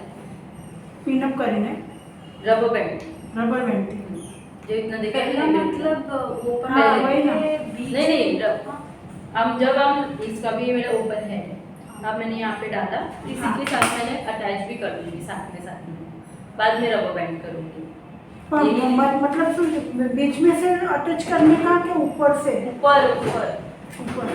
પિનઅપ કરીને रबर बैंड, રબર બેન્ડથી जो इतना देखा है पहला ना, मतलब ओपन हाँ, करके वही ना। बीच नहीं नहीं में- रब- हम जब हम इसका भी मेरा ओपन है, अब मैंने यहाँ पे डाला, इसी के साथ मैंने अटैच भी कर दूंगी साथ में, बाद में रबर बैंड करूंगी। पर मतलब શું बीच में से अटैच करने का कि ऊपर से? ऊपर ऊपर ऊपर।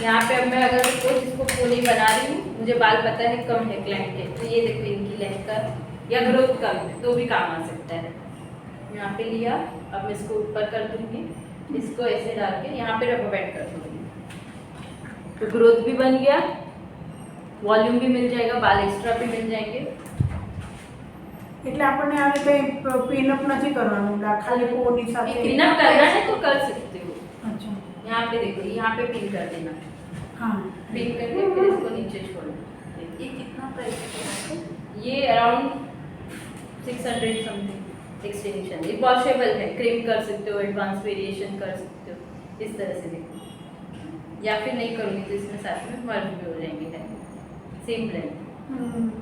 यहाँ पे अब मैं अगर सपोज इसको पोनी बना रही हूँ, मुझे बाल पता है कम है क्लाइंट के, तो ये देखो इनकी लेंथ का या ग्रोथ कम है तो भी काम आ सकता है। यहाँ पे लिया, अब मैं इसको ऊपर कर दूंगी, इसको ऐसे डाल के यहाँ पे रबर बैंड कर दूंगी, तो ग्रोथ भी बन गया, वॉल्यूम भी मिल जाएगा, बाल एक्स्ट्रा भी मिल जाएंगे। એટલે આપણને આને કઈ પિનઅપ નથી કરવાનું ખાલી પોની સાથે। पिनअप करना है तो कर सकते हो। अच्छा यहाँ पे देखो, यहाँ पे पिन कर देना, हाँ पिन करके फिर इसको नीचे छोड़ना। ये कितना प्राइस है? ये अराउंड 600 समथिंग एक्सटेंशन, ये वॉशेबल है, क्रीम कर सकते हो, एडवांस वेरिएशन कर सकते हो, इस तरह से देखो। या फिर नहीं करूँगी तो इसमें साथ में मर्ज भी हो जाएंगे, सेम लेंथ।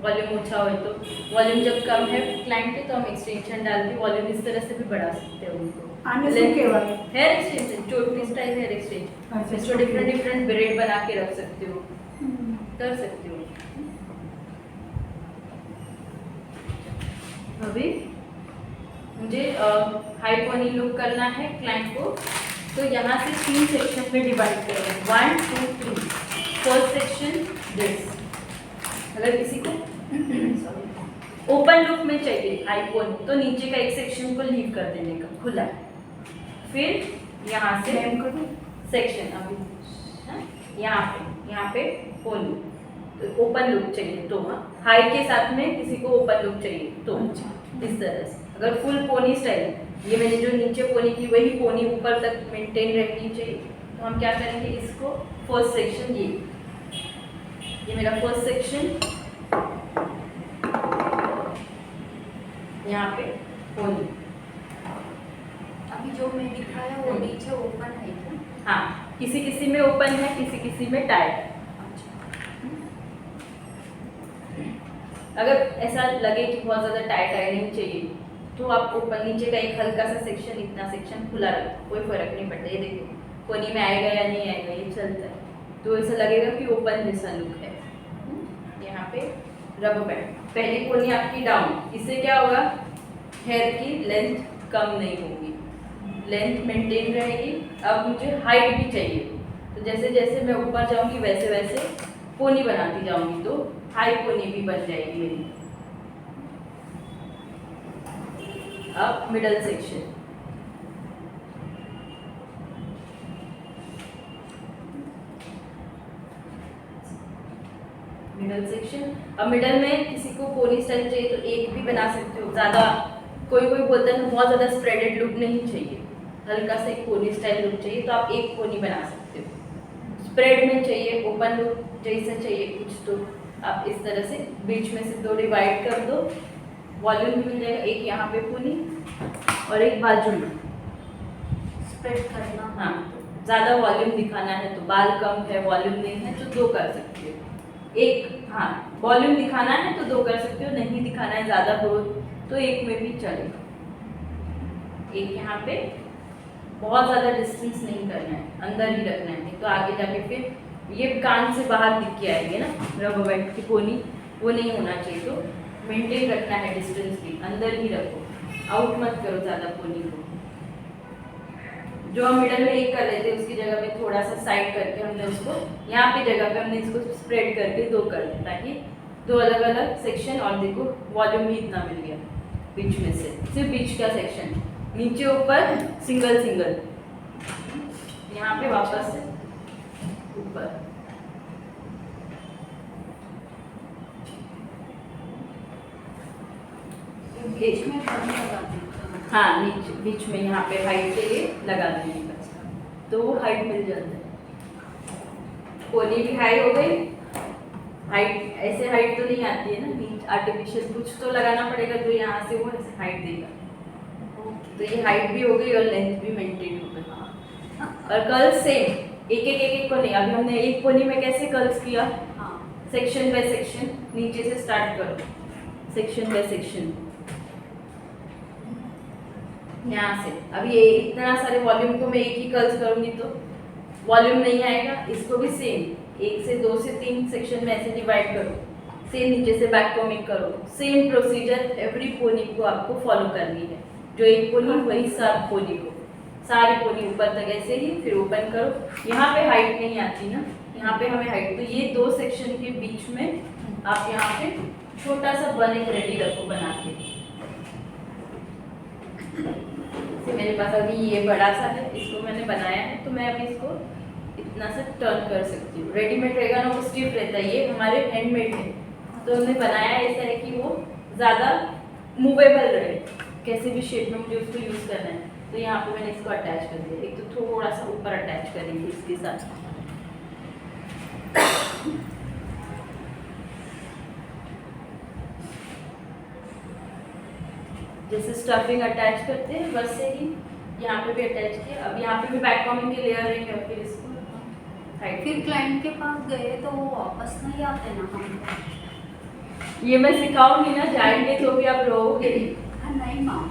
वॉल्यूम ऊंचा हो तो, वॉल्यूम जब कम है क्लाइंट के तो हम एक्सटेंशन डाल के वॉल्यूम इस तरह से भी बढ़ा सकते हो उनको। આને શું કહેવાય? हेयर एक्सटेंशन, चोटी स्टाइल हेयर एक्सटेंशन, अच्छा, इसको डिफरेंट डिफरेंट ब्रेड बना के रख सकते हो, कर सकते हो। अभी मुझे हाई पोनी लुक करना है क्लाइंट को, तो यहाँ से 3 सेक्शन में डिवाइड करेंगे, 1 2 3। फर्स्ट सेक्शन दिस, अगर किसी को ओपन लुक में चाहिए हाई पोनी तो नीचे का एक सेक्शन को लीव कर देने का खुला, फिर यहाँ से सेक्शन अभी हाँ, यहाँ पे पोनी, तो ओपन लुक चाहिए तो हाई के साथ में किसी को ओपन लुक चाहिए तो इस तरह से। अगर फुल पोनी स्टाइल, ये मैंने जो नीचे पोनी की वही पोनी ऊपर तक मेंटेन रहनी चाहिए, तो हम क्या करेंगे, इसको फर्स्ट सेक्शन ये ये मेरा फर्स्ट सेक्शन, यहाँ पे पोनी। अभी जो मैं दिखाया वो नीचे ओपन है क्या? हाँ, किसी किसी में ओपन है, किसी किसी में टाइट। अगर ऐसा लगे कि बहुत ज़्यादा टाइट आइनिंग चाहिए तो आप ऊपर नीचे का एक हल्का सा सेक्शन, इतना सेक्शन खुला रखो, कोई फर्क नहीं पड़ता। ये देखो कोनी में आएगा या नहीं आएगा, ये चलता है, तो ऐसा लगेगा कि ओपन जैसा लुक है। यहाँ पे रबर बैंड, पहली कोनी आपकी डाउन, इससे क्या होगा, हेयर की लेंथ कम नहीं होगी, लेंथ मेंटेन रहेगी। अब मुझे हाइट भी चाहिए, तो जैसे जैसे मैं ऊपर जाऊंगी वैसे वैसे पोनी बनाती जाऊंगी, तो हाई पोनी भी बन जाएगी मेरी। अब मिडल सेक्शन, मिडल सेक्शन। अब मिडल में किसी को पोनी स्टाइल चाहिए तो एक भी बना सकते हो, ज़्यादा कोई कोई बोलता है बहुत ज़्यादा स्प्रेडेड लुक नहीं चाहिए, हल्का सा एक पोनी स्टाइल लुक चाहिए, तो आप एक पोनी बना सकते हो। स्प्रेड में चाहिए, ओपन लुक जैसा चाहिए कुछ, तो आप इस तरह से बीच में से दो डिवाइड कर दो, वॉल्यूम भी मिल जाएगा। एक यहाँ पे पोनी और एक बाजू में स्प्रेड करना। हाँ, ज़्यादा वॉल्यूम दिखाना है तो, बाल कम है वॉल्यूम नहीं है तो दो कर सकते हो। एक, हाँ वॉल्यूम दिखाना है तो दो कर सकते हो, नहीं दिखाना है ज़्यादा ग्रोथ तो एक में भी चलेगा। एक यहाँ पे बहुत ज़्यादा डिस्टेंस नहीं करना है, अंदर ही रखना है, नहीं तो आगे जाके फिर ये कान से बाहर दिख के आएंगे ना रबर बैंड की पोनी, वो नहीं होना चाहिए। तो मेंटेन रखना है डिस्टेंस भी, अंदर ही रखो, आउट मत करो ज़्यादा पोनी को। जो हम मिडल में एक कर लेते उसकी जगह पे थोड़ा सा साइड करके हमने उसको यहाँ पे जगह पे हमने इसको स्प्रेड करके दो कर दिया, ताकि दो अलग अलग सेक्शन, और देखो वॉल्यूम भी इतना मिल गया बीच में से, सिर्फ बीच का सेक्शन, नीचे ऊपर सिंगल सिंगल, यहाँ पे वापस से ऊपर। बीच में बन लगा देते हैं। हाँ, नीचे बीच में यहाँ पे हाइट के लिए लगा देंगे बस, तो वो हाइट मिल जाता है। पोनी भी हाई हो गई, हाइट ऐसे हाइट तो नहीं आती है ना, नीचे आर्टिफिशियल कुछ तो लगाना पड़ेगा जो यहाँ से वो ऐसे हाइट देगा, तो ये हाइट भी हो गई और लेंथ भी मेंटेन हो गई। और कर्ल सेम, एक को नहीं, अभी हमने एक पोनी में कैसे कर्ल्स किया, हाँ, सेक्शन बाय सेक्शन, नीचे से स्टार्ट करो, सेक्शन बाय सेक्शन यहाँ से। अब ये इतना सारे वॉल्यूम को मैं एक ही कर्ल्स करूंगी तो वॉल्यूम नहीं आएगा। इसको भी सेम 1 से 2 से 3 सेक्शन में ऐसे डिवाइड करो, सेम नीचे से बैक कोमिंग करो, सेम प्रोसीजर एवरी पोनी को आपको फॉलो करनी है। जो एक पोनी वही सब पोनी को, सारी पोनी ऊपर तक ऐसे ही, फिर ओपन करो। यहाँ पे हाइट नहीं आती ना, यहाँ पे हमें हाइट, तो ये 2 सेक्शन के बीच में आप यहाँ पे छोटा सा बन एक रेडी रखो बना के। मेरे पास अभी ये बड़ा सा है, इसको मैंने बनाया है, तो मैं अभी इसको इतना सा टर्न कर सकती हूँ। रेडीमेड रहेगा ना वो स्टिफ रहता है, ये हमारे हैंडमेड है, तो हमने बनाया ऐसा है कि वो ज़्यादा मूवेबल रहे, कैसे भी शेप में मुझे उसको यूज़ करना है। तो यहाँ पे मैंने इसको अटैच कर दिया, एक तो थोड़ा सा ऊपर अटैच करेंगे इसके साथ। जैसे स्टफिंग अटैच करते हैं वैसे ही यहाँ पे भी अटैच किया। अब यहाँ पे भी बैक कॉमिंग के लेयर रहेंगे, और फिर इसको फिर क्लाइंट के पास गए तो वो वापस नहीं आते ना हमको। ये मैं सिखाऊंगी ना, जाएंगे तो भी आप रहोगे नहीं माँ,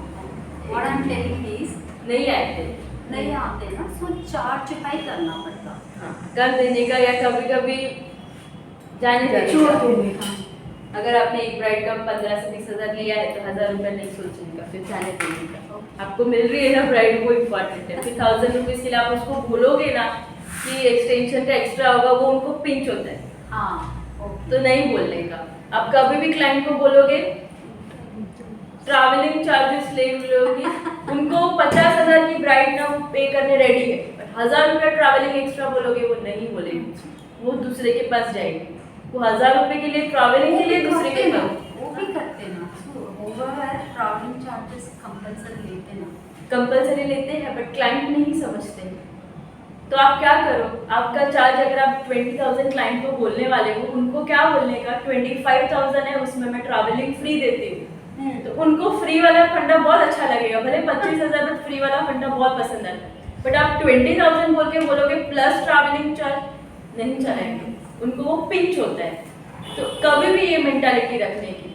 what I am telling is नहीं आते, नहीं आते ना, सो चार चुकाई करना पड़ता। हाँ, कर देने का, या कभी कभी जाने छोड़ देने देने का। का। अगर आपने एक ब्राइड का 15 से 20 हज़ार लिया है तो 1000 रुपये नहीं सोचने का, फिर जाने देने का। आपको मिल रही है ना ब्राइड, वो इम्पोर्टेंट है। फिर 1000 रुपीज़ के लिए आप उसको भूलोगे ना कि एक्सटेंशन का एक्स्ट्रा होगा, वो उनको पिंच होता है, हाँ, तो नहीं बोलने का। आप कभी भी क्लाइंट को बोलोगे ट्रैवलिंग चार्जेस ले लोगी, उनको 50,000 की ब्राइड ना पे करने रेडी है, 1000 रुपये ट्रैवलिंग एक्स्ट्रा बोलोगे वो नहीं बोलेगी, वो दूसरे के पास जाएगी। वो 1000 रुपये के लिए ट्रैवलिंग के लिए दूसरे के पास, वो भी करते ना, ओवर ट्रैवलिंग चार्जेस कंपलसरी लेते ना। कंपलसरी लेते हैं, बट क्लाइंट नहीं समझते हैं। तो आप क्या करो, आपका चार्ज अगर आप 20,000 क्लाइंट को बोलने वाले हो, उनको क्या बोलने का 25,000 है, उसमें मैं ट्रैवलिंग फ्री देती हूँ, तो उनको फ्री वाला फंडा बहुत अच्छा लगेगा। भले 25,000 में फ्री वाला फंडा बहुत पसंद है, बट आप 20,000 बोल के बोलोगे प्लस ट्रैवलिंग चार्ज, नहीं चलेंगे, उनको वो पिंच होता है। तो कभी भी ये मेंटालिटी रखने की,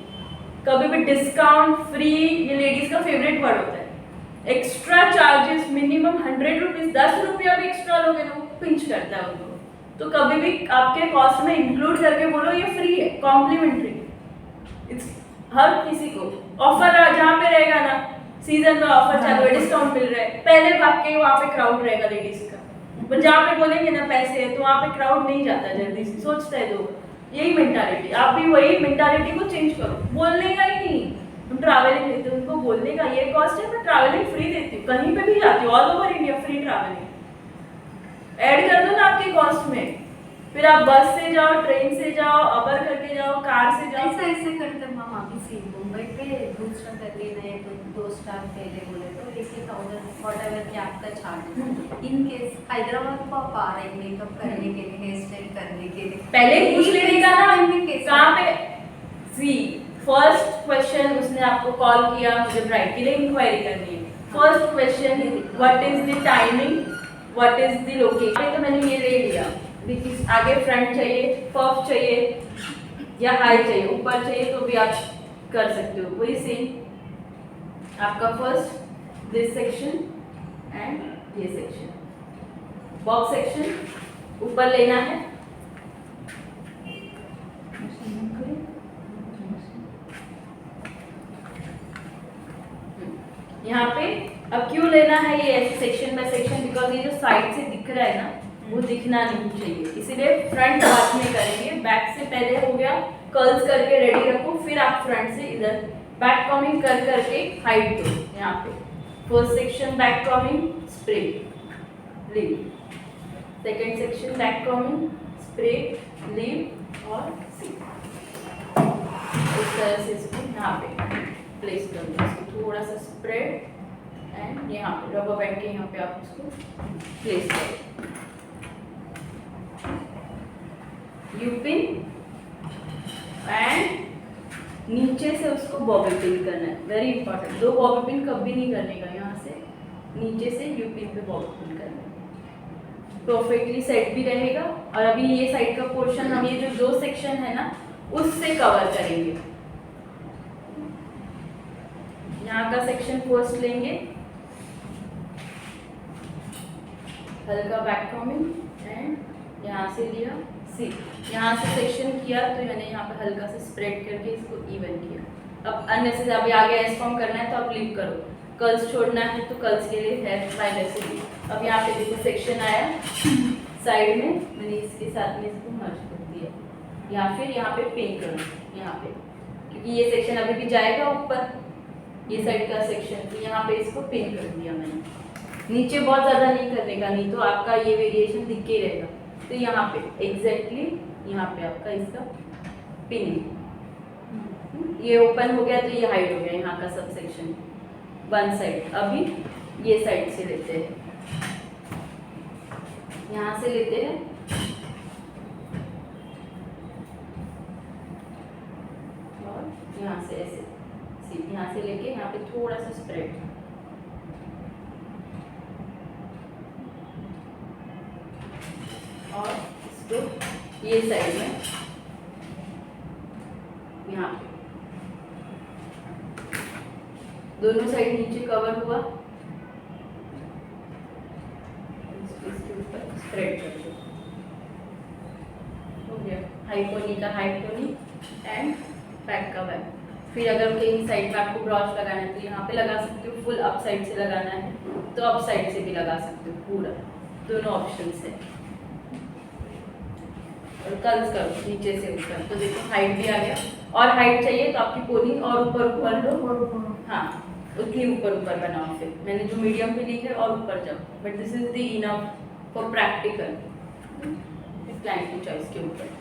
कभी भी डिस्काउंट फ्री, ये लेडीज का फेवरेट वर्ड होता है। एक्स्ट्रा चार्जेस मिनिमम 100 रुपीज, 10 रुपया भी एक्स्ट्रा लोगे ना, वो पिंच करता है उनको। तो कभी भी आपके कॉस्ट में इंक्लूड करके बोलो ये फ्री है, कॉम्प्लीमेंट्री। इट्स हर किसी को ऑफर जहाँ पे रहेगा ना, सीजन में ऑफर चालू है, डिस्काउंट मिल रहा है, पहले भाग के वहाँ पे क्राउड रहेगा लेडीज का। पर जहाँ पे बोलेंगे ना पैसे है, तो वहाँ पे क्राउड नहीं जाता जल्दी से, सोचता है लोग। यही मेंटालिटी, आप भी वही मेंटालिटी को चेंज करो, बोलने का ही नहीं। तुम ट्रैवलिंग देते हो, उनको बोलने का ये कॉस्ट है, मैं ट्रैवलिंग फ्री देती हूँ, कहीं पे भी जाती हूँ, all over India free travelling add कर दो ना आपके कॉस्ट में। फिर आप बस से जाओ, ट्रेन से जाओ, अबर करके जाओ, कार से जाओ। ऐसे करते मैम। अभी सी मुंबई पे दूसरा दिल्ली में तो 2 स्टार पहले बोले तो 80,000 व्हाटएवर कि आपका चार्ज। इन केस हैदराबाद को आप आ रहे हैं मेकअप करने के लिए, हेयर स्टाइल करने के लिए, पहले पूछ लेने का ना कैसे कहाँ पे। सी फर्स्ट क्वेश्चन, उसने आपको कॉल किया, मुझे ब्राइड के लिए इंक्वायरी करनी है। First question, what is the timing, what is the location. तो मैंने ये ले लिया, आगे फ्रंट चाहिए, पफ चाहिए या हाई चाहिए, ऊपर चाहिए तो भी आप कर सकते हो। वही सेम आपका फर्स्ट दिस सेक्शन एंड ये सेक्शन, बॉक्स सेक्शन ऊपर लेना है। यहाँ पे अब क्यों लेना है ये ऐसे सेक्शन बाय सेक्शन, बिकॉज ये जो साइड से दिख रहा है ना, वो दिखना नहीं चाहिए, इसीलिए फ्रंट बाद में करेंगे। बैक से पहले हो गया, कर्ल्स करके रेडी रखो, फिर आप फ्रंट से इधर बैक कॉमिंग कर करके हाइट दो। यहाँ पे first section back combing, spray, leave. Second section back combing, spray, leave और सी। इस तरह से इसको यहाँ पे प्लेस कर दो, इसको थोड़ा सा स्प्रेड एंड यहाँ पे रबर बैंड के यहाँ पे आप इसको प्लेस करो। यू पिन एंड नीचे से उसको बॉबी पिन करना है, वेरी इंपॉर्टेंट। 2 बॉबी पिन कभी नहीं करने का, यहाँ से नीचे से यू पिन पे बॉबी पिन करना है, परफेक्टली सेट भी रहेगा। और अभी ये साइड का पोर्शन हम ये जो 2 सेक्शन है ना, उससे कवर करेंगे। यहाँ का सेक्शन फर्स्ट लेंगे, हल्का बैक कॉमिंग एंड यहाँ से लिया सी, यहाँ से सेक्शन किया तो मैंने यहाँ पे हल्का से स्प्रेड करके इसको इवन किया। अब अननेसेसरी अभी आगे एस फॉर्म करना है तो आप लीव करो, कर्ल्स छोड़ना है तो कर्ल्स के लिए हेयर स्टाइल ऐसे भी। अब यहाँ पे देखो सेक्शन आया साइड में, मैंने इसके साथ में इसको मर्ज कर दिया, या फिर यहाँ पे पिन करो यहाँ पे, क्योंकि ये सेक्शन अभी भी जाएगा ऊपर, ये साइड का सेक्शन, तो यहाँ पे इसको पिन कर दिया मैंने। नीचे बहुत ज़्यादा नहीं करने का, नहीं तो आपका ये वेरिएशन दिख के रहेगा। तो यहाँ पे एग्जैक्टली यहाँ पे आपका इसका पिनिंग, ये ओपन हो गया तो ये हाइड हो गया यहाँ का सब सेक्शन वन साइड। अभी ये साइड से लेते हैं, यहाँ से लेते हैं और यहाँ से ऐसे, यहाँ से लेके यहाँ पे थोड़ा सा स्प्रेड, और इसको ये साइड में यहाँ पे दोनों साइड नीचे कवर हुआ, इसके ऊपर स्प्रेड कर दो, हो गया हाइपोनी का हाइपोनी एंड बैक का बैक। फिर अगर कहीं साइड पे आपको ब्रश लगाना है तो यहाँ पे लगा सकते हो, फुल अप साइड से लगाना है तो अप साइड से भी लगा सकते हो, पूरा दोनों ऑप्शंस है। और कर्ल्स करो नीचे से ऊपर, तो देखो हाइट भी आ गया। और हाइट चाहिए तो आपकी पोनी और ऊपर ऊपर लो, हाँ उतनी ऊपर ऊपर बनाओ। फिर मैंने जो मीडियम पे ली है और ऊपर जाओ, but this is the enough for practical, client की चॉइस के ऊपर।